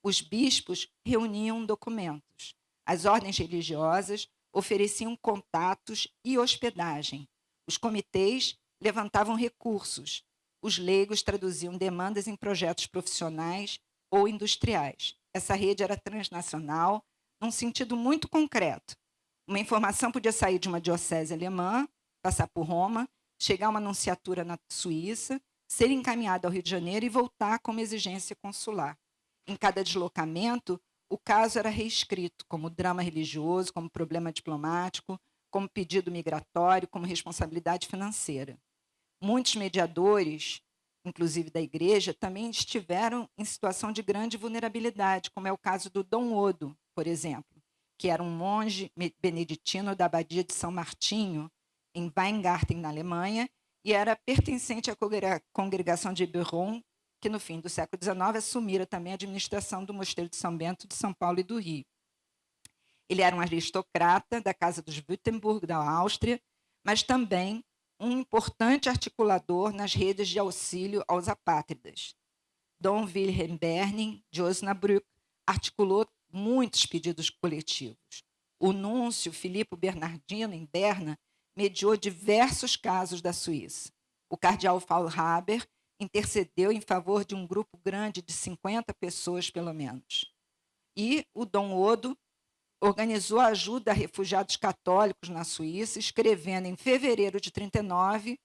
Os bispos reuniam documentos. As ordens religiosas ofereciam contatos e hospedagem. Os comitês levantavam recursos. Os leigos traduziam demandas em projetos profissionais ou industriais. Essa rede era transnacional, num sentido muito concreto. Uma informação podia sair de uma diocese alemã, passar por Roma, chegar a uma nunciatura na Suíça, ser encaminhada ao Rio de Janeiro e voltar como exigência consular. Em cada deslocamento, o caso era reescrito como drama religioso, como problema diplomático, como pedido migratório, como responsabilidade financeira. Muitos mediadores, inclusive da igreja, também estiveram em situação de grande vulnerabilidade, como é o caso do Dom Odo, por exemplo, que era um monge beneditino da abadia de São Martinho, em Weingarten, na Alemanha, e era pertencente à congregação de Eberron, que no fim do século XIX assumira também a administração do Mosteiro de São Bento de São Paulo e do Rio. Ele era um aristocrata da casa dos Württemberg, da Áustria, mas também um importante articulador nas redes de auxílio aos apátridas. Dom Wilhelm Berning, de Osnabrück, articulou muitos pedidos coletivos. O núncio Filippo Bernardino, em Berna, mediou diversos casos da Suíça. O cardeal Faulhaber intercedeu em favor de um grupo grande de 50 pessoas, pelo menos. E o Dom Odo organizou a ajuda a refugiados católicos na Suíça, escrevendo em fevereiro de 1939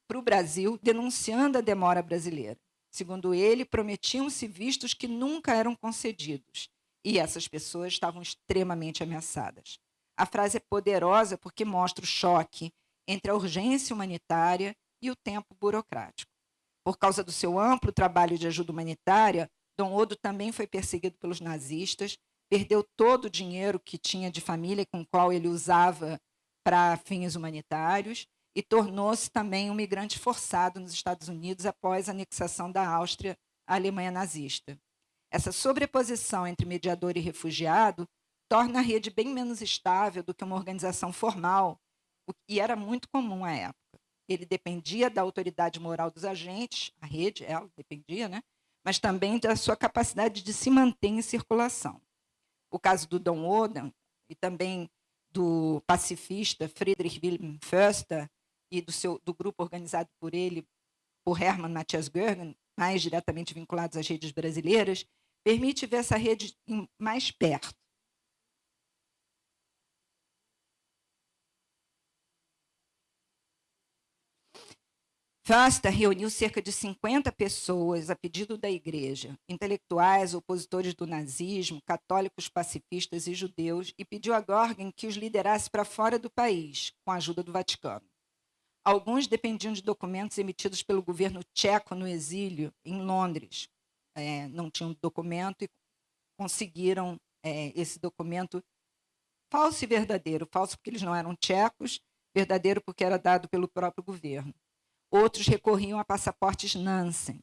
para o Brasil, denunciando a demora brasileira. Segundo ele, prometiam-se vistos que nunca eram concedidos, e essas pessoas estavam extremamente ameaçadas. A frase é poderosa porque mostra o choque entre a urgência humanitária e o tempo burocrático. Por causa do seu amplo trabalho de ajuda humanitária, Dom Odo também foi perseguido pelos nazistas, perdeu todo o dinheiro que tinha de família com o qual ele usava para fins humanitários e tornou-se também um migrante forçado nos Estados Unidos após a anexação da Áustria à Alemanha nazista. Essa sobreposição entre mediador e refugiado torna a rede bem menos estável do que uma organização formal, o que era muito comum à época. Ele dependia da autoridade moral dos agentes, a rede, ela dependia, né? Mas também da sua capacidade de se manter em circulação. O caso do Dom Odo e também do pacifista Friedrich Wilhelm Förster e do grupo organizado por ele, por Hermann Matthias Görgen, mais diretamente vinculados às redes brasileiras, permite ver essa rede mais perto. Förster reuniu cerca de 50 pessoas a pedido da igreja, intelectuais, opositores do nazismo, católicos pacifistas e judeus, e pediu a Görgen que os liderasse para fora do país, com a ajuda do Vaticano. Alguns dependiam de documentos emitidos pelo governo tcheco no exílio, em Londres, não tinham documento e conseguiram esse documento falso e verdadeiro. Falso porque eles não eram tchecos, verdadeiro porque era dado pelo próprio governo. Outros recorriam a passaportes Nansen.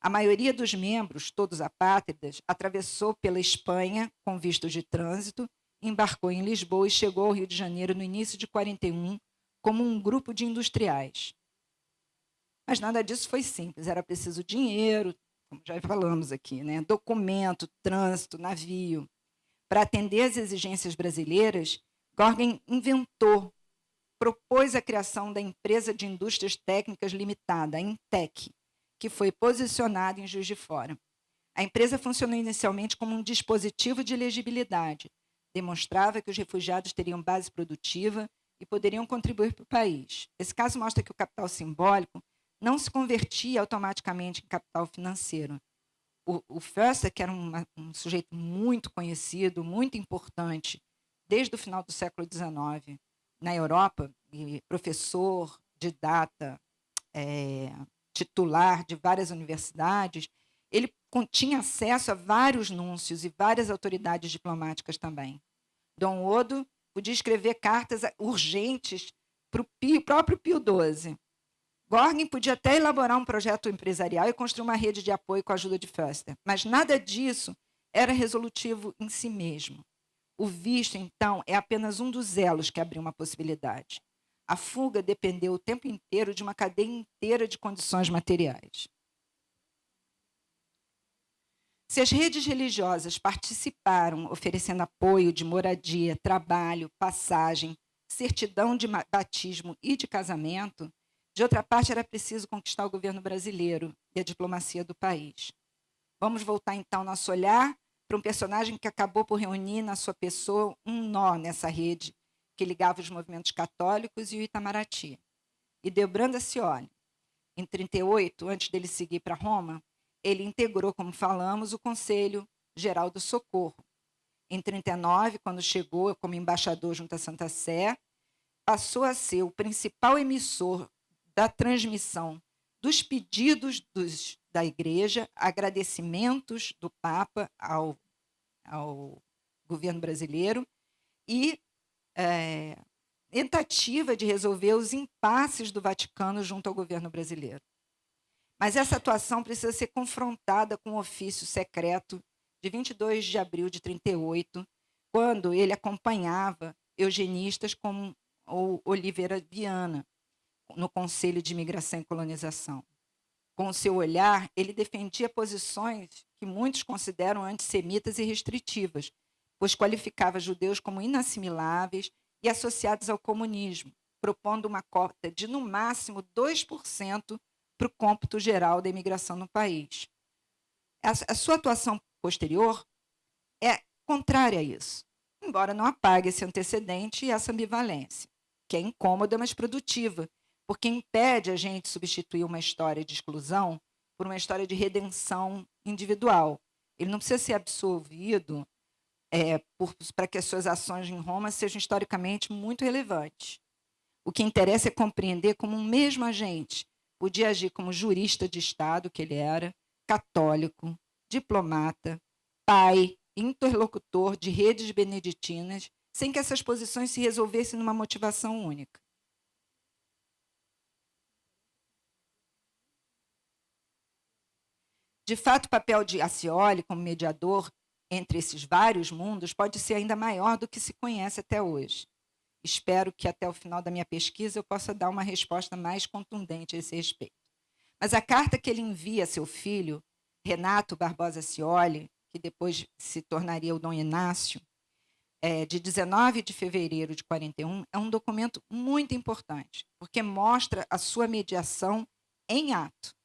A maioria dos membros, todos apátridas, atravessou pela Espanha com visto de trânsito, embarcou em Lisboa e chegou ao Rio de Janeiro no início de 41 como um grupo de industriais. Mas nada disso foi simples, era preciso dinheiro, como já falamos aqui, né? Documento, trânsito, navio. Para atender às exigências brasileiras, Görgen propôs a criação da Empresa de Indústrias Técnicas Limitada, a Intec, que foi posicionada em Juiz de Fora. A empresa funcionou inicialmente como um dispositivo de elegibilidade, demonstrava que os refugiados teriam base produtiva e poderiam contribuir para o país. Esse caso mostra que o capital simbólico não se convertia automaticamente em capital financeiro. O Förster, que era um sujeito muito conhecido, muito importante, desde o final do século XIX, na Europa, professor, didata, titular de várias universidades, ele tinha acesso a vários núncios e várias autoridades diplomáticas também. Dom Odo podia escrever cartas urgentes para o próprio Pio XII. Görgen podia até elaborar um projeto empresarial e construir uma rede de apoio com a ajuda de Förster, mas nada disso era resolutivo em si mesmo. O visto, então, é apenas um dos elos que abriu uma possibilidade. A fuga dependeu o tempo inteiro de uma cadeia inteira de condições materiais. Se as redes religiosas participaram, oferecendo apoio de moradia, trabalho, passagem, certidão de batismo e de casamento, de outra parte, era preciso conquistar o governo brasileiro e a diplomacia do país. Vamos voltar, então, nosso olhar para um personagem que acabou por reunir na sua pessoa um nó nessa rede que ligava os movimentos católicos e o Itamaraty. Hildebrando Ascioli. Em 1938, antes dele seguir para Roma, ele integrou, como falamos, o Conselho Geral do Socorro. Em 1939, quando chegou como embaixador junto à Santa Sé, passou a ser o principal emissor da transmissão dos pedidos da Igreja, agradecimentos do Papa ao governo brasileiro e tentativa de resolver os impasses do Vaticano junto ao governo brasileiro. Mas essa atuação precisa ser confrontada com o ofício secreto de 22 de abril de 1938, quando ele acompanhava eugenistas como o Oliveira Viana, no Conselho de Imigração e Colonização. Com o seu olhar, ele defendia posições que muitos consideram antissemitas e restritivas, pois qualificava judeus como inassimiláveis e associados ao comunismo, propondo uma cota de, no máximo, 2% para o cômputo geral da imigração no país. A sua atuação posterior é contrária a isso, embora não apague esse antecedente e essa ambivalência, que é incômoda, mas produtiva, porque impede a gente substituir uma história de exclusão por uma história de redenção individual. Ele não precisa ser absolvido para que as suas ações em Roma sejam historicamente muito relevantes. O que interessa é compreender como um mesmo agente podia agir como jurista de Estado, que ele era, católico, diplomata, pai, interlocutor de redes beneditinas, sem que essas posições se resolvessem numa motivação única. De fato, o papel de Ascioli como mediador entre esses vários mundos pode ser ainda maior do que se conhece até hoje. Espero que até o final da minha pesquisa eu possa dar uma resposta mais contundente a esse respeito. Mas a carta que ele envia a seu filho, Renato Barbosa Ascioli, que depois se tornaria o Dom Inácio, de 19 de fevereiro de 41, é um documento muito importante, porque mostra a sua mediação em ato.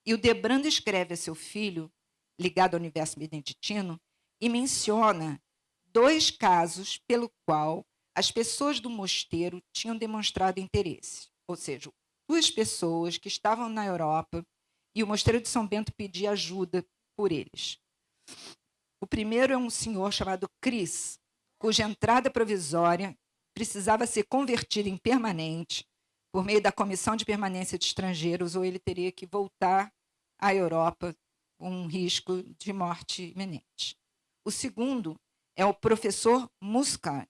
E o Debrando escreve a seu filho, ligado ao universo beneditino, e menciona 2 casos pelo qual as pessoas do mosteiro tinham demonstrado interesse. Ou seja, 2 pessoas que estavam na Europa e o mosteiro de São Bento pedia ajuda por eles. O primeiro é um senhor chamado Cris, cuja entrada provisória precisava ser convertida em permanente por meio da Comissão de Permanência de Estrangeiros, ou ele teria que voltar à Europa um risco de morte iminente. O segundo é o professor Muscat,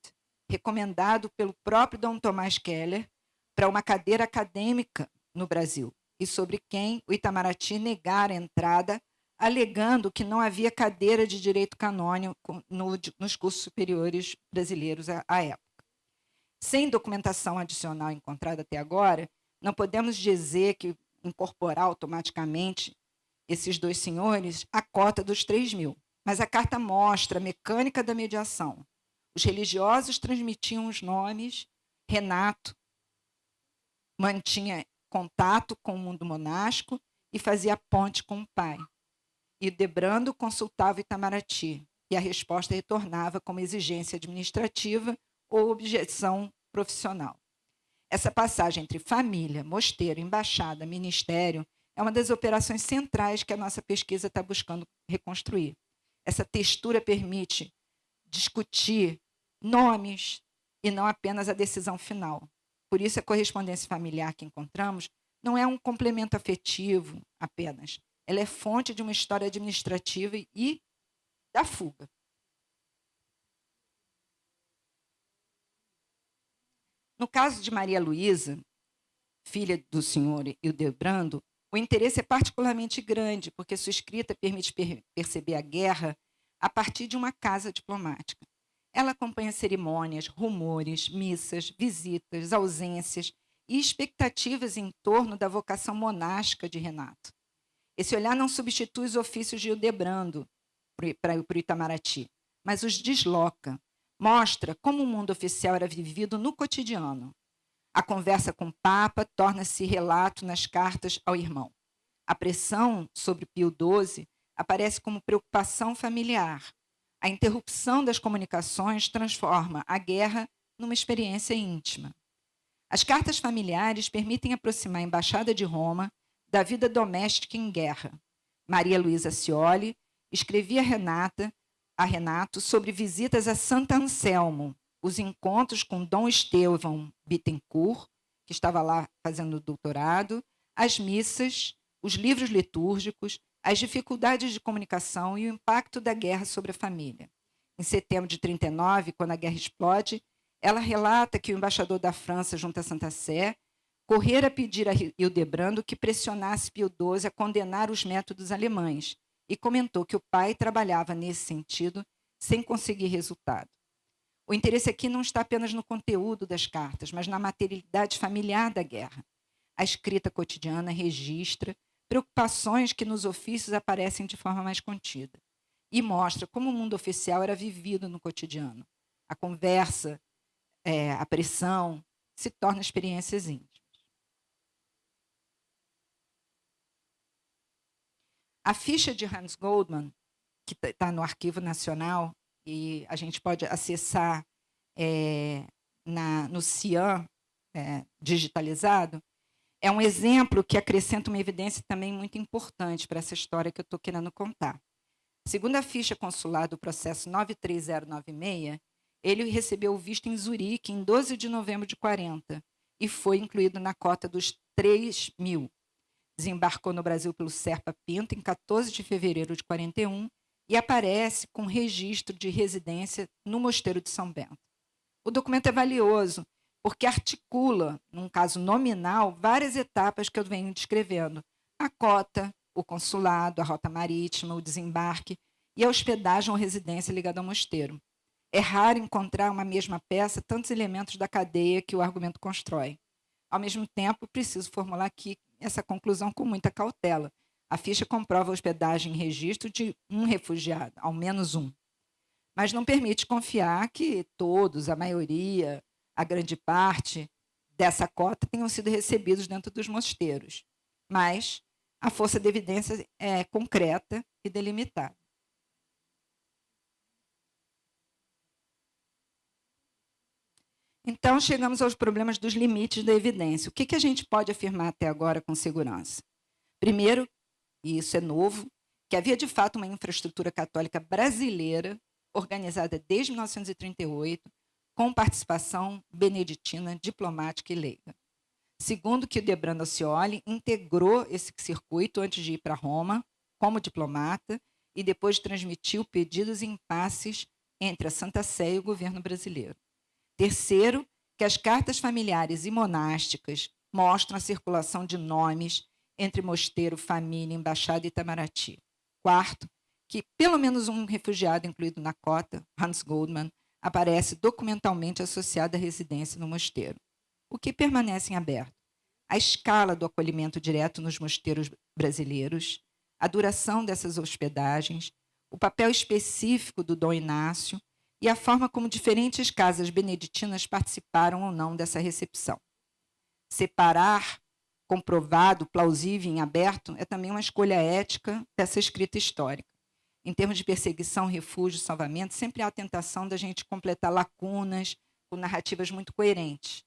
recomendado pelo próprio Dom Tomás Keller para uma cadeira acadêmica no Brasil, e sobre quem o Itamaraty negara a entrada, alegando que não havia cadeira de direito canônico nos cursos superiores brasileiros à época. Sem documentação adicional encontrada até agora, não podemos dizer que incorporar automaticamente esses dois senhores à cota dos 3.000, mas a carta mostra a mecânica da mediação. Os religiosos transmitiam os nomes, Renato mantinha contato com o mundo monástico e fazia ponte com o pai. E Debrando consultava Itamaraty, e a resposta retornava como exigência administrativa ou objeção profissional. Essa passagem entre família, mosteiro, embaixada, ministério é uma das operações centrais que a nossa pesquisa está buscando reconstruir. Essa textura permite discutir nomes e não apenas a decisão final. Por isso, a correspondência familiar que encontramos não é um complemento afetivo apenas. Ela é fonte de uma história administrativa e da fuga. No caso de Maria Luísa, filha do senhor Hildebrando, o interesse é particularmente grande, porque sua escrita permite perceber a guerra a partir de uma casa diplomática. Ela acompanha cerimônias, rumores, missas, visitas, ausências e expectativas em torno da vocação monástica de Renato. Esse olhar não substitui os ofícios de Hildebrando para o Itamaraty, mas os desloca. Mostra como o mundo oficial era vivido no cotidiano. A conversa com o Papa torna-se relato nas cartas ao irmão. A pressão sobre Pio XII aparece como preocupação familiar. A interrupção das comunicações transforma a guerra numa experiência íntima. As cartas familiares permitem aproximar a Embaixada de Roma da vida doméstica em guerra. Maria Luísa Scioli escrevia a Renato sobre visitas a Santo Anselmo, os encontros com Dom Estevão Bittencourt, que estava lá fazendo doutorado, as missas, os livros litúrgicos, as dificuldades de comunicação e o impacto da guerra sobre a família. Em setembro de 1939, quando a guerra explode, ela relata que o embaixador da França junto à Santa Sé correra pedir a Hildebrando que pressionasse Pio XII a condenar os métodos alemães e comentou que o pai trabalhava nesse sentido sem conseguir resultado. O interesse aqui não está apenas no conteúdo das cartas, mas na materialidade familiar da guerra. A escrita cotidiana registra preocupações que nos ofícios aparecem de forma mais contida e mostra como o mundo oficial era vivido no cotidiano. A conversa, a pressão, se tornam experiências íntimas. A ficha de Hans Goldmann, que está no Arquivo Nacional, e a gente pode acessar no CIAN digitalizado, é um exemplo que acrescenta uma evidência também muito importante para essa história que eu estou querendo contar. Segundo a ficha consular do processo 93096, ele recebeu o visto em Zurique em 12 de novembro de 40 e foi incluído na cota dos 3.000. Desembarcou no Brasil pelo Serpa Pinto em 14 de fevereiro de 41 e aparece com registro de residência no Mosteiro de São Bento. O documento é valioso porque articula, num caso nominal, várias etapas que eu venho descrevendo: a cota, o consulado, a rota marítima, o desembarque e a hospedagem ou residência ligada ao mosteiro. É raro encontrar uma mesma peça tantos elementos da cadeia que o argumento constrói. Ao mesmo tempo, preciso formular aqui essa conclusão com muita cautela. A ficha comprova a hospedagem em registro de um refugiado, ao menos um. Mas não permite confiar que todos, a maioria, a grande parte dessa cota tenham sido recebidos dentro dos mosteiros. Mas a força da evidência é concreta e delimitada. Então, chegamos aos problemas dos limites da evidência. O que a gente pode afirmar até agora com segurança? Primeiro, e isso é novo, que havia de fato uma infraestrutura católica brasileira, organizada desde 1938, com participação beneditina, diplomática e leiga. Segundo, que o Debrando Scioli integrou esse circuito antes de ir para Roma, como diplomata e depois transmitiu pedidos e impasses entre a Santa Sé e o governo brasileiro. Terceiro, que as cartas familiares e monásticas mostram a circulação de nomes entre mosteiro, família, embaixada e Itamaraty. Quarto, que pelo menos um refugiado incluído na cota, Hans Goldman, aparece documentalmente associado à residência no mosteiro, o que permanece em aberto. A escala do acolhimento direto nos mosteiros brasileiros, a duração dessas hospedagens, o papel específico do Dom Inácio e a forma como diferentes casas beneditinas participaram ou não dessa recepção. Separar comprovado, plausível e em aberto é também uma escolha ética dessa escrita histórica. Em termos de perseguição, refúgio, salvamento, sempre há a tentação da gente completar lacunas com narrativas muito coerentes.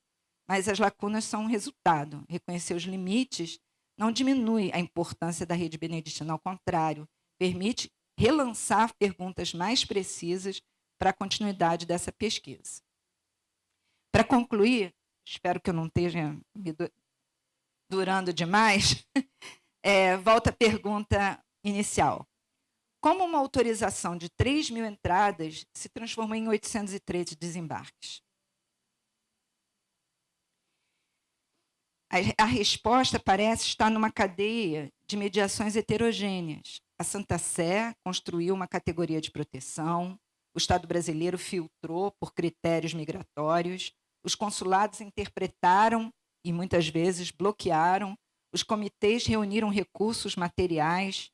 Mas as lacunas são um resultado. Reconhecer os limites não diminui a importância da rede beneditina, ao contrário, permite relançar perguntas mais precisas para a continuidade dessa pesquisa. Para concluir, espero que eu não esteja me durando demais, volta a pergunta inicial. Como uma autorização de 3.000 entradas se transformou em 813 desembarques? A resposta parece estar numa cadeia de mediações heterogêneas. A Santa Sé construiu uma categoria de proteção, o Estado brasileiro filtrou por critérios migratórios, os consulados interpretaram e muitas vezes bloquearam, os comitês reuniram recursos materiais,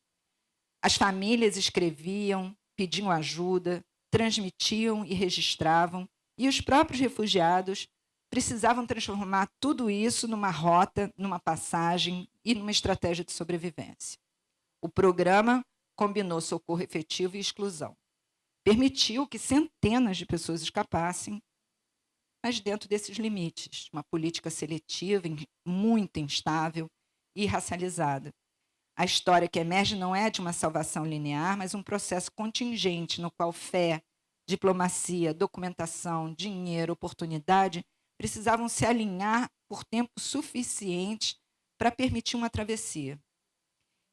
as famílias escreviam, pediam ajuda, transmitiam e registravam, e os próprios refugiados precisavam transformar tudo isso numa rota, numa passagem e numa estratégia de sobrevivência. O programa combinou socorro efetivo e exclusão. Permitiu que centenas de pessoas escapassem, mas dentro desses limites, uma política seletiva, muito instável e racializada. A história que emerge não é de uma salvação linear, mas um processo contingente no qual fé, diplomacia, documentação, dinheiro, oportunidade precisavam se alinhar por tempo suficiente para permitir uma travessia.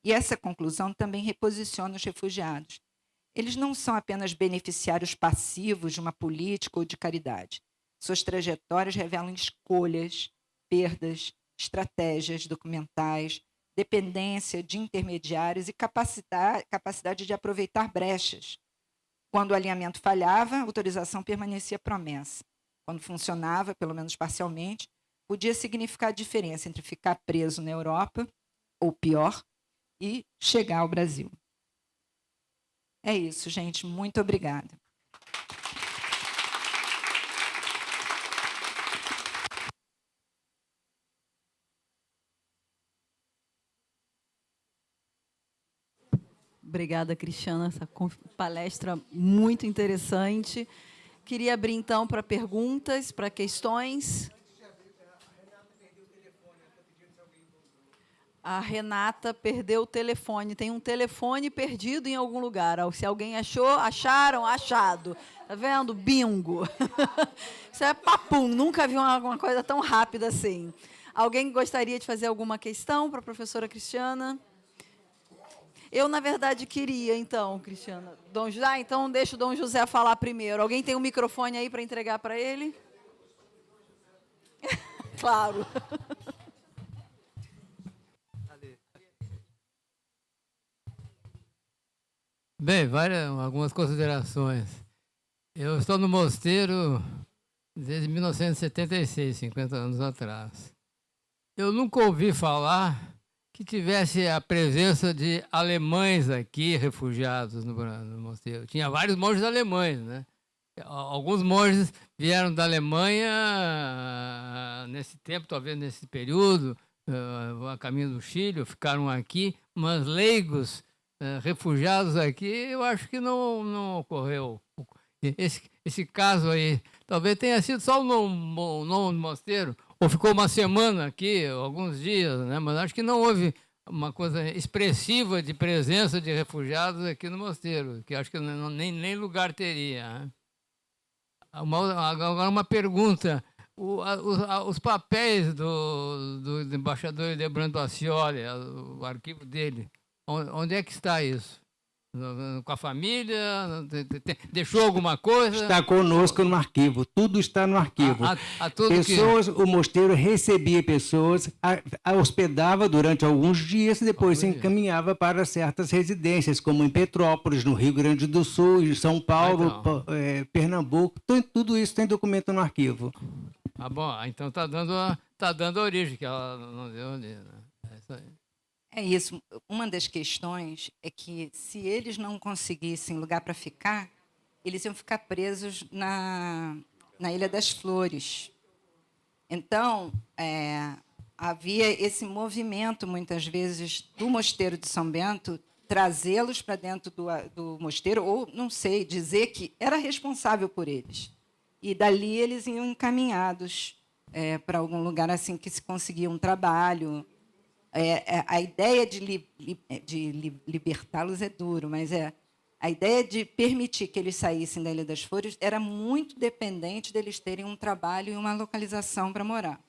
E essa conclusão também reposiciona os refugiados. Eles não são apenas beneficiários passivos de uma política ou de caridade. Suas trajetórias revelam escolhas, perdas, estratégias documentais, dependência de intermediários e capacidade de aproveitar brechas. Quando o alinhamento falhava, a autorização permanecia promessa. Quando funcionava, pelo menos parcialmente, podia significar a diferença entre ficar preso na Europa, ou pior, e chegar ao Brasil. É isso, gente. Muito obrigada. Obrigada, Cristiana, essa palestra muito interessante. Queria abrir, então, para perguntas, para questões. A Renata perdeu o telefone. Tem um telefone perdido em algum lugar. Se alguém achou, acharam, achado. Tá vendo? Bingo. Isso é papum. Nunca vi uma coisa tão rápida assim. Alguém gostaria de fazer alguma questão para a professora Cristiana? Eu, na verdade, queria, então, Cristiana. Dom José, então deixa o Dom José falar primeiro. Alguém tem um microfone aí para entregar para ele? Claro. Bem, algumas considerações. Eu estou no mosteiro desde 1976, 50 anos atrás. Eu nunca ouvi falar que tivesse a presença de alemães aqui, refugiados no mosteiro. Tinha vários monges alemães, né? Alguns monges vieram da Alemanha nesse tempo, talvez nesse período, a caminho do Chile, ficaram aqui, mas leigos, refugiados aqui, eu acho que não ocorreu. Esse caso aí, talvez tenha sido só no mosteiro, ou ficou uma semana aqui, alguns dias, né? Mas acho que não houve uma coisa expressiva de presença de refugiados aqui no mosteiro, que acho que nem lugar teria. Né? Agora uma pergunta, os papéis do embaixador Hildebrando Ascioli, o arquivo dele, Onde é que está isso? Com a família? Deixou alguma coisa? Está conosco no arquivo, tudo está no arquivo. Tudo Pessoas, o mosteiro recebia pessoas, hospedava durante alguns dias e depois encaminhava para certas residências, como em Petrópolis, no Rio Grande do Sul, em São Paulo, Pernambuco. Tudo isso tem documento no arquivo. Ah, bom, então está dando a origem, que ela não deu ali, né? É isso aí. É isso. Uma das questões é que, se eles não conseguissem lugar para ficar, eles iam ficar presos na Ilha das Flores. Então, havia esse movimento, muitas vezes, do Mosteiro de São Bento, trazê-los para dentro do mosteiro, ou, não sei, dizer que era responsável por eles. E dali eles iam encaminhados para algum lugar assim que se conseguia um trabalho. A ideia de libertá-los é duro, mas a ideia de permitir que eles saíssem da Ilha das Flores era muito dependente deles terem um trabalho e uma localização para morar.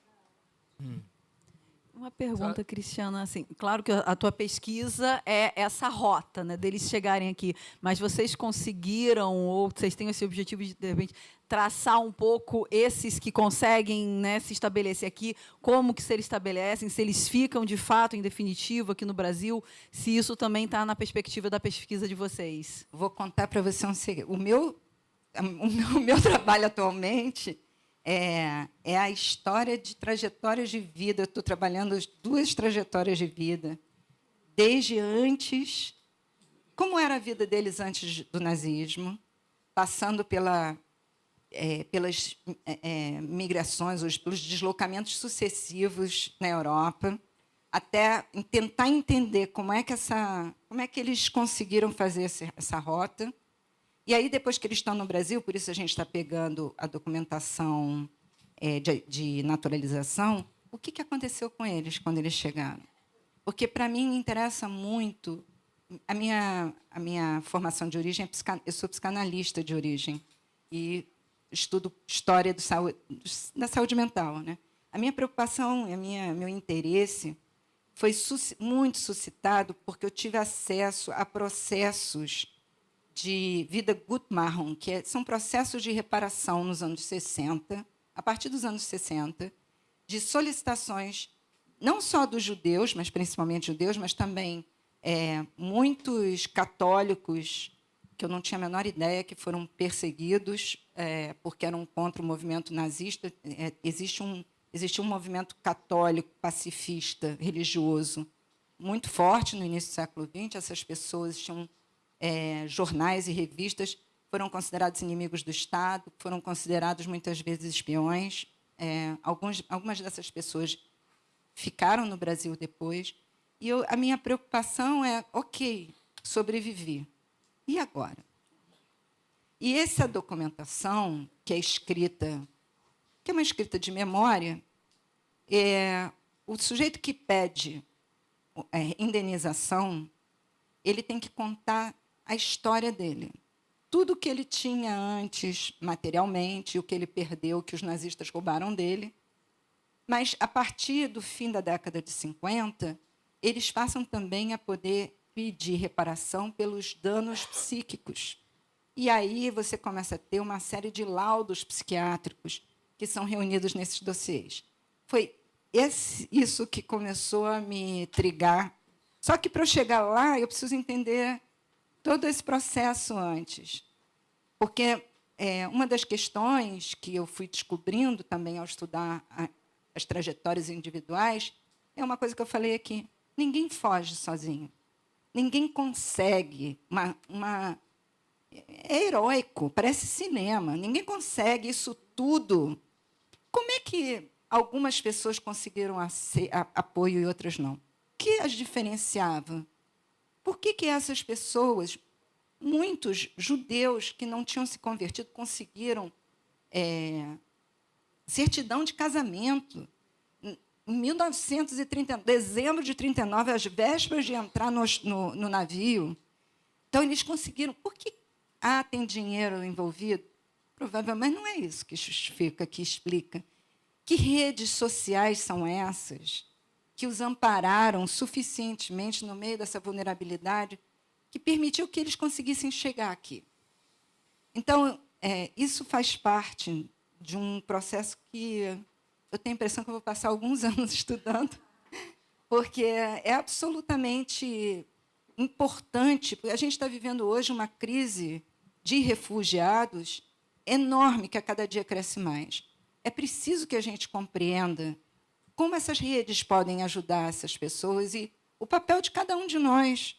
Uma pergunta, Cristiana, assim, claro que a tua pesquisa é essa rota, né, deles chegarem aqui, mas vocês conseguiram, ou vocês têm esse objetivo de repente, traçar um pouco esses que conseguem, né, se estabelecer aqui, como que se eles estabelecem, se eles ficam de fato, em definitivo, aqui no Brasil, se isso também está na perspectiva da pesquisa de vocês? Vou contar para você um segredo. O meu trabalho atualmente é a história de trajetórias de vida. Eu estou trabalhando 2 trajetórias de vida, desde antes, como era a vida deles antes do nazismo, passando pelas migrações, pelos deslocamentos sucessivos na Europa, até tentar entender como é que eles conseguiram fazer essa rota. E aí, depois que eles estão no Brasil, por isso a gente está pegando a documentação de naturalização, o que aconteceu com eles quando eles chegaram? Porque, para mim, me interessa muito a minha formação de origem. Eu sou psicanalista de origem e estudo história da saúde mental, né? A minha preocupação, meu interesse foi muito suscitado porque eu tive acesso a processos de vida Gutmachen, que são processos de reparação nos anos 60, a partir dos anos 60, de solicitações, não só dos judeus, mas principalmente judeus, mas também muitos católicos, que eu não tinha a menor ideia, que foram perseguidos porque eram contra o movimento nazista. Existia um movimento católico, pacifista, religioso, muito forte no início do século XX. Essas pessoas tinham jornais e revistas, foram considerados inimigos do Estado, foram considerados muitas vezes espiões. Algumas dessas pessoas ficaram no Brasil depois. E a minha preocupação é, ok, sobrevivi. E agora? E essa documentação, que é uma escrita de memória, o sujeito que pede indenização, ele tem que contar a história dele. Tudo o que ele tinha antes, materialmente, o que ele perdeu, que os nazistas roubaram dele. Mas, a partir do fim da década de 50, eles passam também a poder pedir reparação pelos danos psíquicos. E aí você começa a ter uma série de laudos psiquiátricos que são reunidos nesses dossiês. Foi isso que começou a me intrigar. Só que, para eu chegar lá, eu preciso entender todo esse processo antes. Porque uma das questões que eu fui descobrindo também ao estudar as trajetórias individuais é uma coisa que eu falei aqui. Ninguém foge sozinho. Ninguém consegue é heróico, parece cinema. Ninguém consegue isso tudo. Como é que algumas pessoas conseguiram apoio e outras não? O que as diferenciava? Por que essas pessoas, muitos judeus que não tinham se convertido, conseguiram certidão de casamento? Em 1930, dezembro de 39, às vésperas de entrar no navio. Então, eles conseguiram. Por que tem dinheiro envolvido? Provavelmente não é isso que justifica, que explica. Que redes sociais são essas que os ampararam suficientemente no meio dessa vulnerabilidade, que permitiu que eles conseguissem chegar aqui. Então, isso faz parte de um processo que eu tenho a impressão que eu vou passar alguns anos estudando, porque é absolutamente importante, porque a gente está vivendo hoje uma crise de refugiados enorme, que a cada dia cresce mais. É preciso que a gente compreenda como essas redes podem ajudar essas pessoas e o papel de cada um de nós,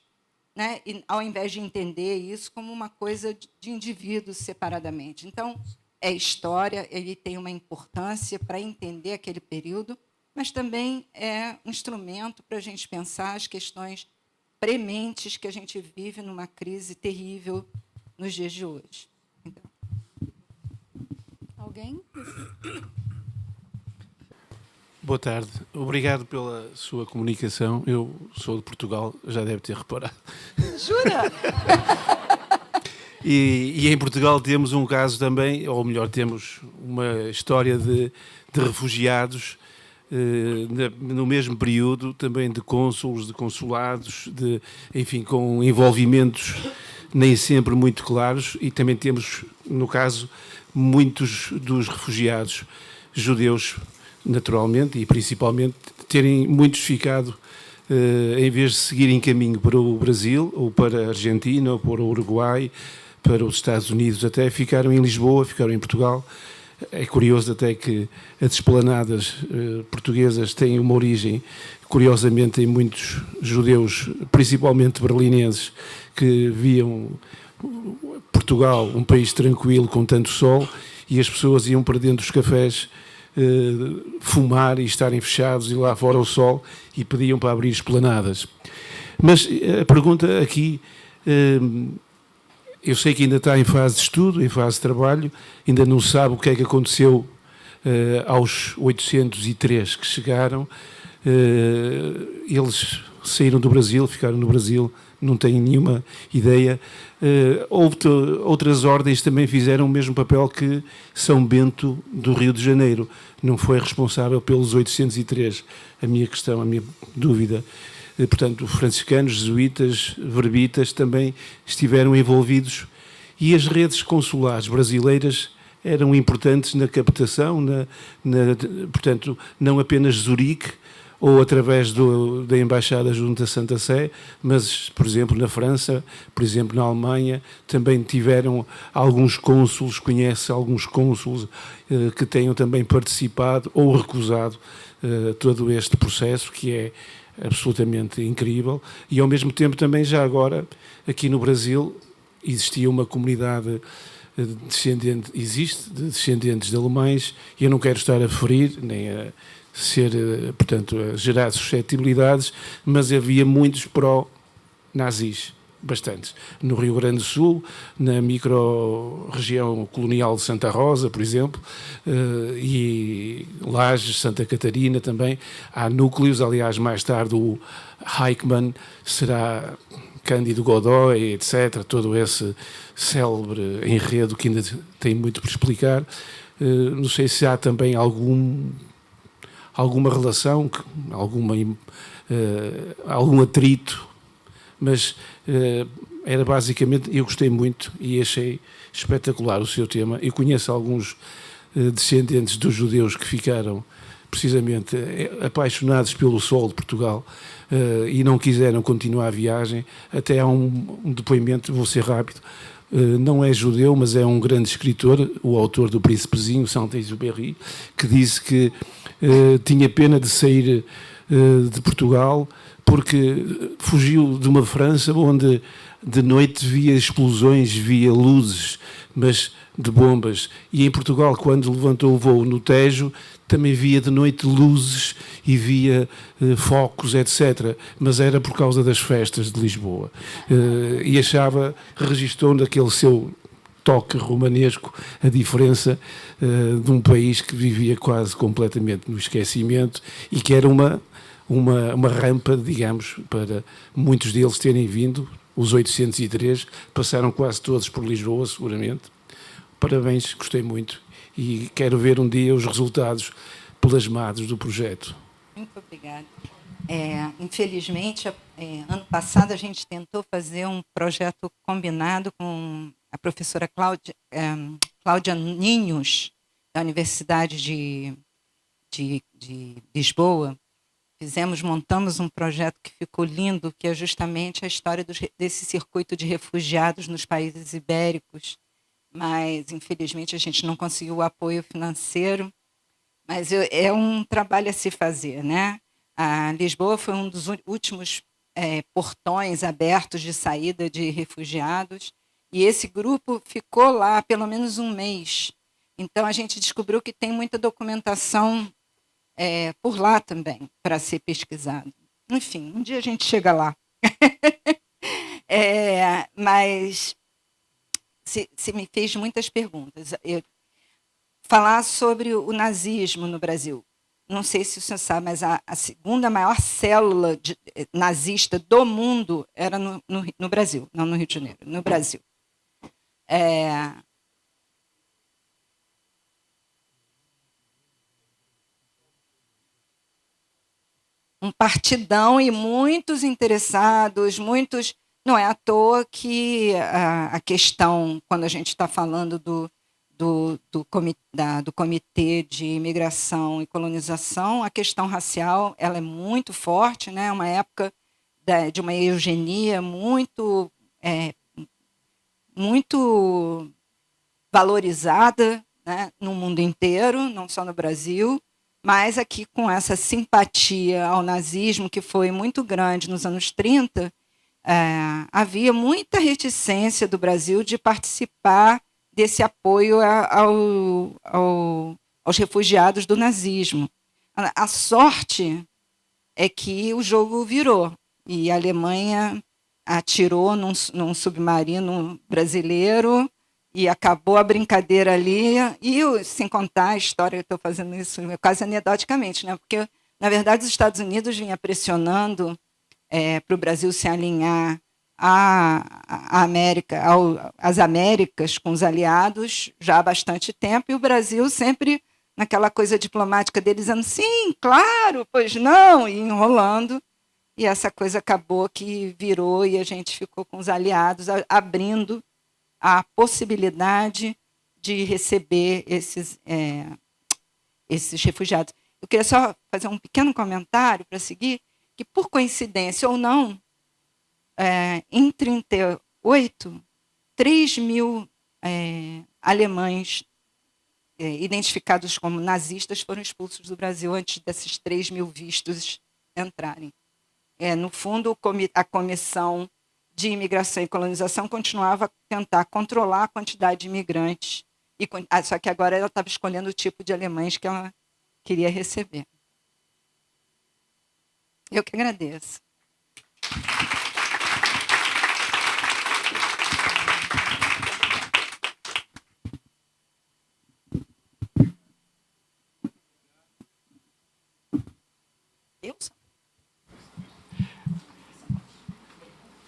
né? E, ao invés de entender isso como uma coisa de indivíduos separadamente. Então, é história, ele tem uma importância para entender aquele período, mas também é um instrumento para a gente pensar as questões prementes que a gente vive numa crise terrível nos dias de hoje. Então. Alguém? Boa tarde. Obrigado pela sua comunicação. Eu sou de Portugal, já deve ter reparado. Jura? E em Portugal temos um caso também, ou melhor, temos uma história de refugiados no mesmo período, também de cônsules, de consulados, enfim, com envolvimentos nem sempre muito claros, e também temos, no caso, muitos dos refugiados judeus, naturalmente, e principalmente, terem muitos ficado, em vez de seguirem caminho para o Brasil, ou para a Argentina, ou para o Uruguai, para os Estados Unidos, até ficaram em Lisboa, ficaram em Portugal. É curioso até que as esplanadas portuguesas têm uma origem, curiosamente, em muitos judeus, principalmente berlinenses, que viam Portugal um país tranquilo, com tanto sol, e as pessoas iam para dentro dos cafés fumar e estarem fechados, e lá fora o sol, e pediam para abrir esplanadas. Mas a pergunta aqui, eu sei que ainda está em fase de estudo, em fase de trabalho, ainda não sabe o que é que aconteceu aos 803 que chegaram. Eles saíram do Brasil, ficaram no Brasil, não tenho nenhuma ideia. Outras ordens também fizeram o mesmo papel que São Bento do Rio de Janeiro. Não foi responsável pelos 803. A minha questão, a minha dúvida. Portanto, franciscanos, jesuítas, verbitas também estiveram envolvidos, e as redes consulares brasileiras eram importantes na captação, portanto, não apenas Zurique, ou através da Embaixada junto à Santa Sé, mas, por exemplo, na França, por exemplo, na Alemanha, também tiveram alguns cônsules, conhece alguns cônsules que tenham também participado ou recusado todo este processo, que é absolutamente incrível. E, ao mesmo tempo, também, já agora, aqui no Brasil, existia uma comunidade descendente, existe, de descendentes de alemães, e eu não quero estar a ferir, nem a ser, portanto, a gerar suscetibilidades, mas havia muitos pró-nazis, bastantes. No Rio Grande do Sul, na micro-região colonial de Santa Rosa, por exemplo, e Lages, Santa Catarina também, há núcleos. Aliás, mais tarde o Eichmann será Cândido Godoy, etc., todo esse célebre enredo que ainda tem muito por explicar. Não sei se há também alguma relação, algum atrito, mas era basicamente, eu gostei muito e achei espetacular o seu tema. Eu conheço alguns descendentes dos judeus que ficaram precisamente apaixonados pelo sol de Portugal e não quiseram continuar a viagem. Até há um depoimento, vou ser rápido, não é judeu, mas é um grande escritor, o autor do Príncipezinho, Saint-Exupéry, que disse que tinha pena de sair de Portugal porque fugiu de uma França onde de noite via explosões, via luzes, mas de bombas. E em Portugal, quando levantou o voo no Tejo, também via de noite luzes e via focos, etc. Mas era por causa das festas de Lisboa. E achava, registou naquele seu toque romanesco a diferença de um país que vivia quase completamente no esquecimento e que era uma rampa, digamos, para muitos deles terem vindo. Os 803 passaram quase todos por Lisboa, seguramente. Parabéns, gostei muito e quero ver um dia os resultados plasmados do projeto. Muito obrigada. Infelizmente, ano passado a gente tentou fazer um projeto combinado com a professora Cláudia Ninhos, da Universidade de Lisboa. Montamos um projeto que ficou lindo, que é justamente a história desse circuito de refugiados nos países ibéricos, mas, infelizmente, a gente não conseguiu o apoio financeiro, mas é um trabalho a se fazer, né? A Lisboa foi um dos últimos portões abertos de saída de refugiados, e esse grupo ficou lá pelo menos um mês. Então, a gente descobriu que tem muita documentação por lá também, para ser pesquisado. Enfim, um dia a gente chega lá. Mas se me fez muitas perguntas. Falar sobre o nazismo no Brasil. Não sei se o senhor sabe, mas a segunda maior célula nazista do mundo era no Brasil, não no Rio de Janeiro, no Brasil. Um partidão e muitos interessados, muitos... Não é à toa que a questão, quando a gente está falando do Comitê de Imigração e Colonização, a questão racial ela é muito forte, né? É uma época de uma eugenia muito valorizada, né? No mundo inteiro, não só no Brasil, mas aqui com essa simpatia ao nazismo, que foi muito grande nos anos 30, havia muita reticência do Brasil de participar desse apoio aos refugiados do nazismo. A sorte é que o jogo virou, e a Alemanha atirou num submarino brasileiro, e acabou a brincadeira ali, e sem contar a história, eu estou fazendo isso quase anedoticamente, né? Porque, na verdade, os Estados Unidos vinha pressionando para o Brasil se alinhar às Américas com os aliados já há bastante tempo, e o Brasil sempre naquela coisa diplomática deles, dizendo sim, claro, pois não, e enrolando, e essa coisa acabou que virou, e a gente ficou com os aliados abrindo a possibilidade de receber esses refugiados. Eu queria só fazer um pequeno comentário para seguir, que, por coincidência ou não, em 1938, 3 mil alemães identificados como nazistas foram expulsos do Brasil antes desses 3 mil vistos entrarem. No fundo, a Comissão de Imigração e Colonização continuava a tentar controlar a quantidade de imigrantes, só que agora ela estava escolhendo o tipo de alemães que ela queria receber. Eu que agradeço.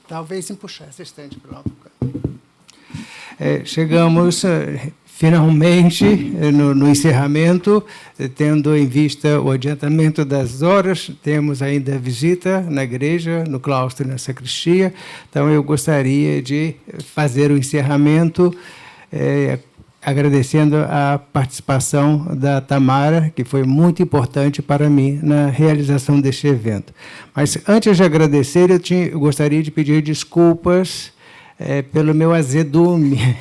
Talvez se puxar essa estante para lá. Chegamos finalmente no encerramento, tendo em vista o adiantamento das horas, temos ainda a visita na igreja, no claustro e na sacristia. Então, eu gostaria de fazer o encerramento agradecendo a participação da Tamara, que foi muito importante para mim na realização deste evento. Mas, antes de agradecer, eu gostaria de pedir desculpas pelo meu azedume,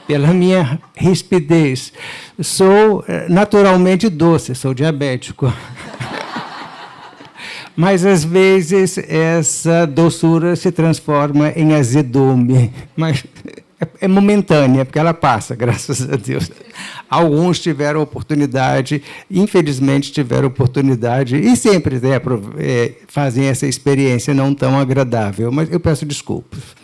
pela minha rispidez. Sou naturalmente doce, sou diabético. Mas, às vezes, essa doçura se transforma em azedume. Mas é momentânea, porque ela passa, graças a Deus. Alguns tiveram oportunidade, infelizmente tiveram oportunidade, e sempre fazem essa experiência não tão agradável, mas eu peço desculpas.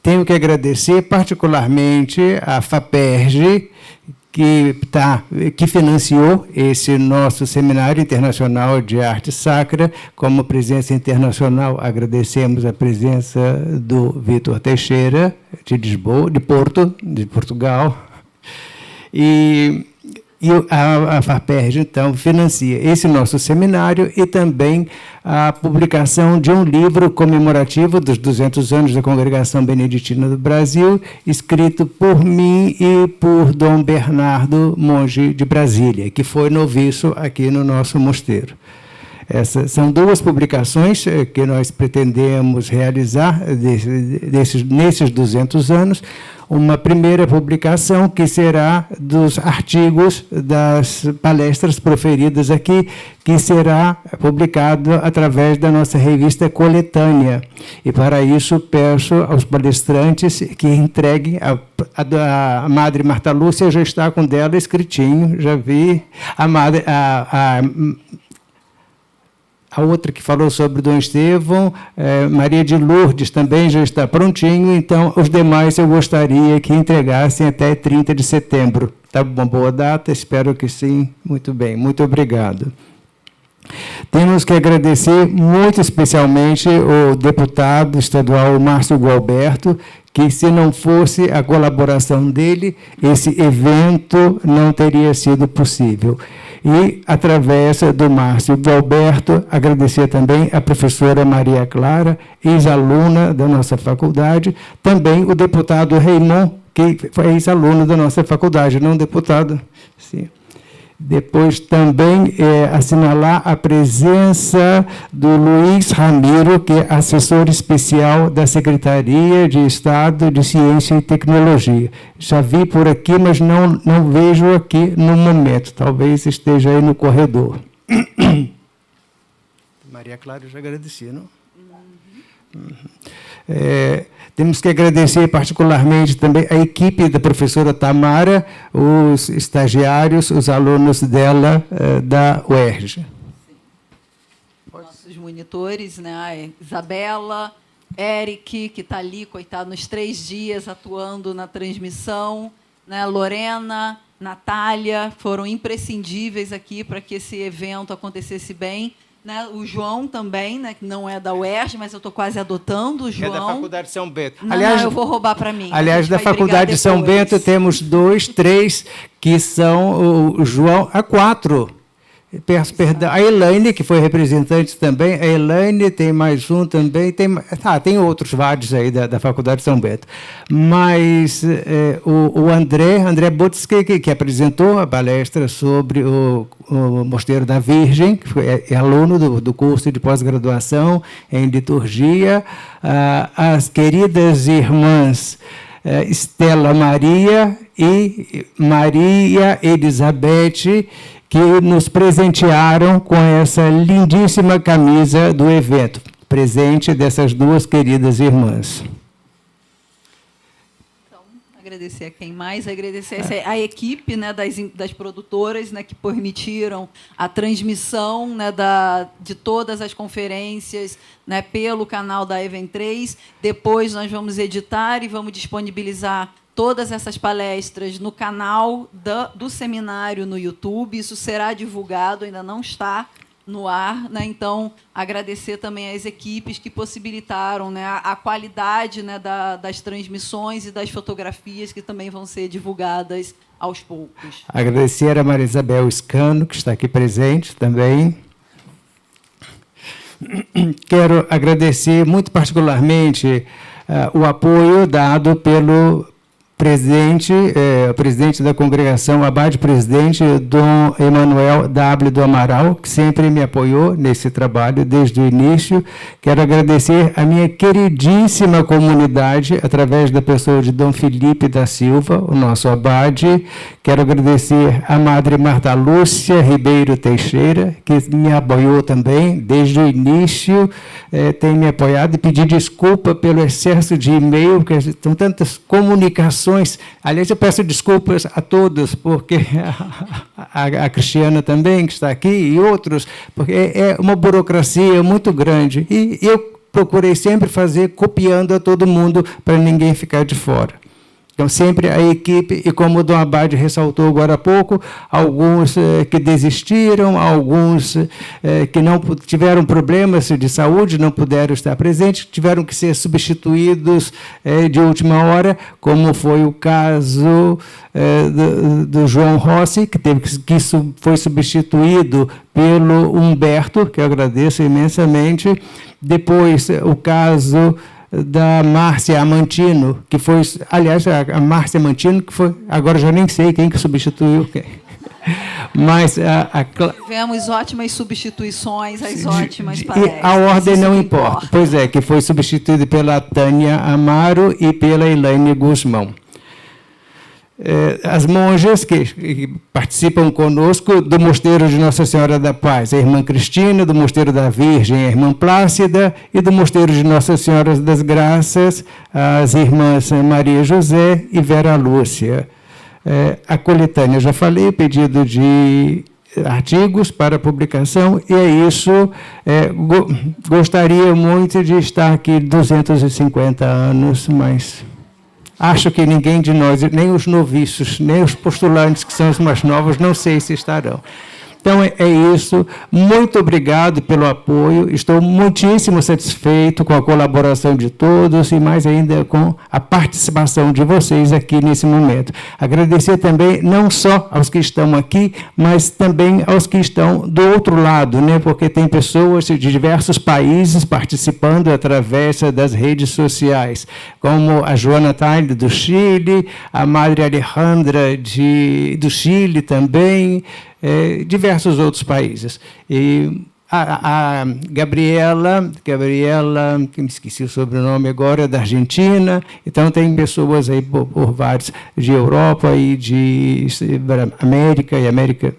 Tenho que agradecer particularmente à FAPERJ, que financiou esse nosso Seminário Internacional de Arte Sacra. Como presença internacional, agradecemos a presença do Vítor Teixeira, de Lisboa, de Portugal. E E a FAPERJ, então, financia esse nosso seminário e também a publicação de um livro comemorativo dos 200 anos da Congregação Beneditina do Brasil, escrito por mim e por Dom Bernardo, monge de Brasília, que foi noviço aqui no nosso mosteiro. Essas são duas publicações que nós pretendemos realizar nesses 200 anos. Uma primeira publicação que será dos artigos das palestras proferidas aqui, que será publicado através da nossa revista Coletânea. E, para isso, peço aos palestrantes que entreguem. A Madre Marta Lúcia já está com dela escritinho, já vi. A outra que falou sobre Dom Estevão, Maria de Lourdes, também já está prontinho, então os demais eu gostaria que entregassem até 30 de setembro. Está uma boa data? Espero que sim. Muito bem, muito obrigado. Temos que agradecer muito especialmente o deputado estadual Márcio Gualberto, que, se não fosse a colaboração dele, esse evento não teria sido possível. E, através do Márcio Gualberto, agradecer também a professora Maria Clara, ex-aluna da nossa faculdade, também o deputado Raymond, que foi ex-aluno da nossa faculdade, não deputado? Sim. Depois também assinalar a presença do Luiz Ramiro, que é assessor especial da Secretaria de Estado de Ciência e Tecnologia. Já vi por aqui, mas não vejo aqui no momento. Talvez esteja aí no corredor. Maria Clara, eu já agradeci, não? Temos que agradecer particularmente também a equipe da professora Tamara, os estagiários, os alunos dela da UERJ. Nossos monitores, né? A Isabela, Eric, que está ali, coitado, nos 3 dias atuando na transmissão, né? Lorena, Natália, foram imprescindíveis aqui para que esse evento acontecesse bem. Né, o João também, né, que não é da UERJ, mas eu estou quase adotando o João. É da Faculdade de São Bento. Aliás, eu vou roubar para mim. Aliás, da Faculdade de São Bento temos 2, 3, que são o João, 4. Peço perdão. A Elaine, que foi representante também, a Elaine, tem mais um também, tem outros vários aí da Faculdade de São Bento. Mas o André Butzke, que apresentou a palestra sobre o Mosteiro da Virgem, que é aluno do curso de pós-graduação em liturgia, as queridas irmãs Estela Maria e Maria Elizabeth, que nos presentearam com essa lindíssima camisa do evento, presente dessas 2 queridas irmãs. Então, agradecer a quem mais, agradecer a equipe, né, das produtoras, né, que permitiram a transmissão, né, de todas as conferências, né, pelo canal da Event 3. Depois nós vamos editar e vamos disponibilizar todas essas palestras no canal do seminário no YouTube. Isso será divulgado, ainda não está no ar, né? Então, agradecer também às equipes que possibilitaram, né, a qualidade, né, das transmissões e das fotografias que também vão ser divulgadas aos poucos. Agradecer a Maria Isabel Scano, que está aqui presente também. Quero agradecer muito particularmente o apoio dado pelo presidente da congregação, abade presidente, Dom Emanuel W. do Amaral, que sempre me apoiou nesse trabalho desde o início. Quero agradecer a minha queridíssima comunidade, através da pessoa de Dom Felipe da Silva, o nosso abade. Quero agradecer a Madre Marta Lúcia Ribeiro Teixeira, que me apoiou também desde o início, tem me apoiado, e pedir desculpa pelo excesso de e-mail, porque são tantas comunicações. Aliás, eu peço desculpas a todos, porque a Cristiana também, que está aqui, e outros, porque é uma burocracia muito grande. E eu procurei sempre fazer copiando a todo mundo, para ninguém ficar de fora. Então, sempre a equipe, e como o Dom Abade ressaltou agora há pouco, alguns que desistiram, alguns que não tiveram problemas de saúde, não puderam estar presentes, tiveram que ser substituídos de última hora, como foi o caso do João Rossi, que foi substituído pelo Humberto, que eu agradeço imensamente. Depois, o caso da Márcia Amantino, que foi, aliás, a Márcia Amantino, que foi, agora já nem sei quem que substituiu quem. Mas tivemos ótimas substituições, as ótimas palestras. E a ordem não importa. Pois é, que foi substituído pela Tânia Amaro e pela Elaine Guzmão. As monjas que participam conosco do Mosteiro de Nossa Senhora da Paz, a irmã Cristina, do Mosteiro da Virgem, a irmã Plácida, e do Mosteiro de Nossa Senhora das Graças, as irmãs Maria José e Vera Lúcia. A coletânea, já falei, pedido de artigos para publicação, e é isso. Gostaria muito de estar aqui 250 anos, mas acho que ninguém de nós, nem os noviços, nem os postulantes, que são os mais novos, não sei se estarão. Então, é isso. Muito obrigado pelo apoio. Estou muitíssimo satisfeito com a colaboração de todos e, mais ainda, com a participação de vocês aqui nesse momento. Agradecer também, não só aos que estão aqui, mas também aos que estão do outro lado, né? Porque tem pessoas de diversos países participando através das redes sociais, como a Joana Taile, do Chile, a Madre Alejandra, do Chile também, diversos outros países. E a Gabriela, que me esqueci o sobrenome agora, da Argentina. Então, tem pessoas aí por vários, de Europa e de América e América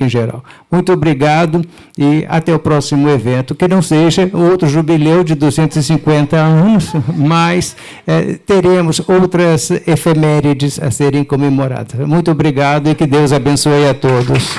em geral. Muito obrigado e até o próximo evento, que não seja outro jubileu de 250 anos, mas teremos outras efemérides a serem comemoradas. Muito obrigado e que Deus abençoe a todos.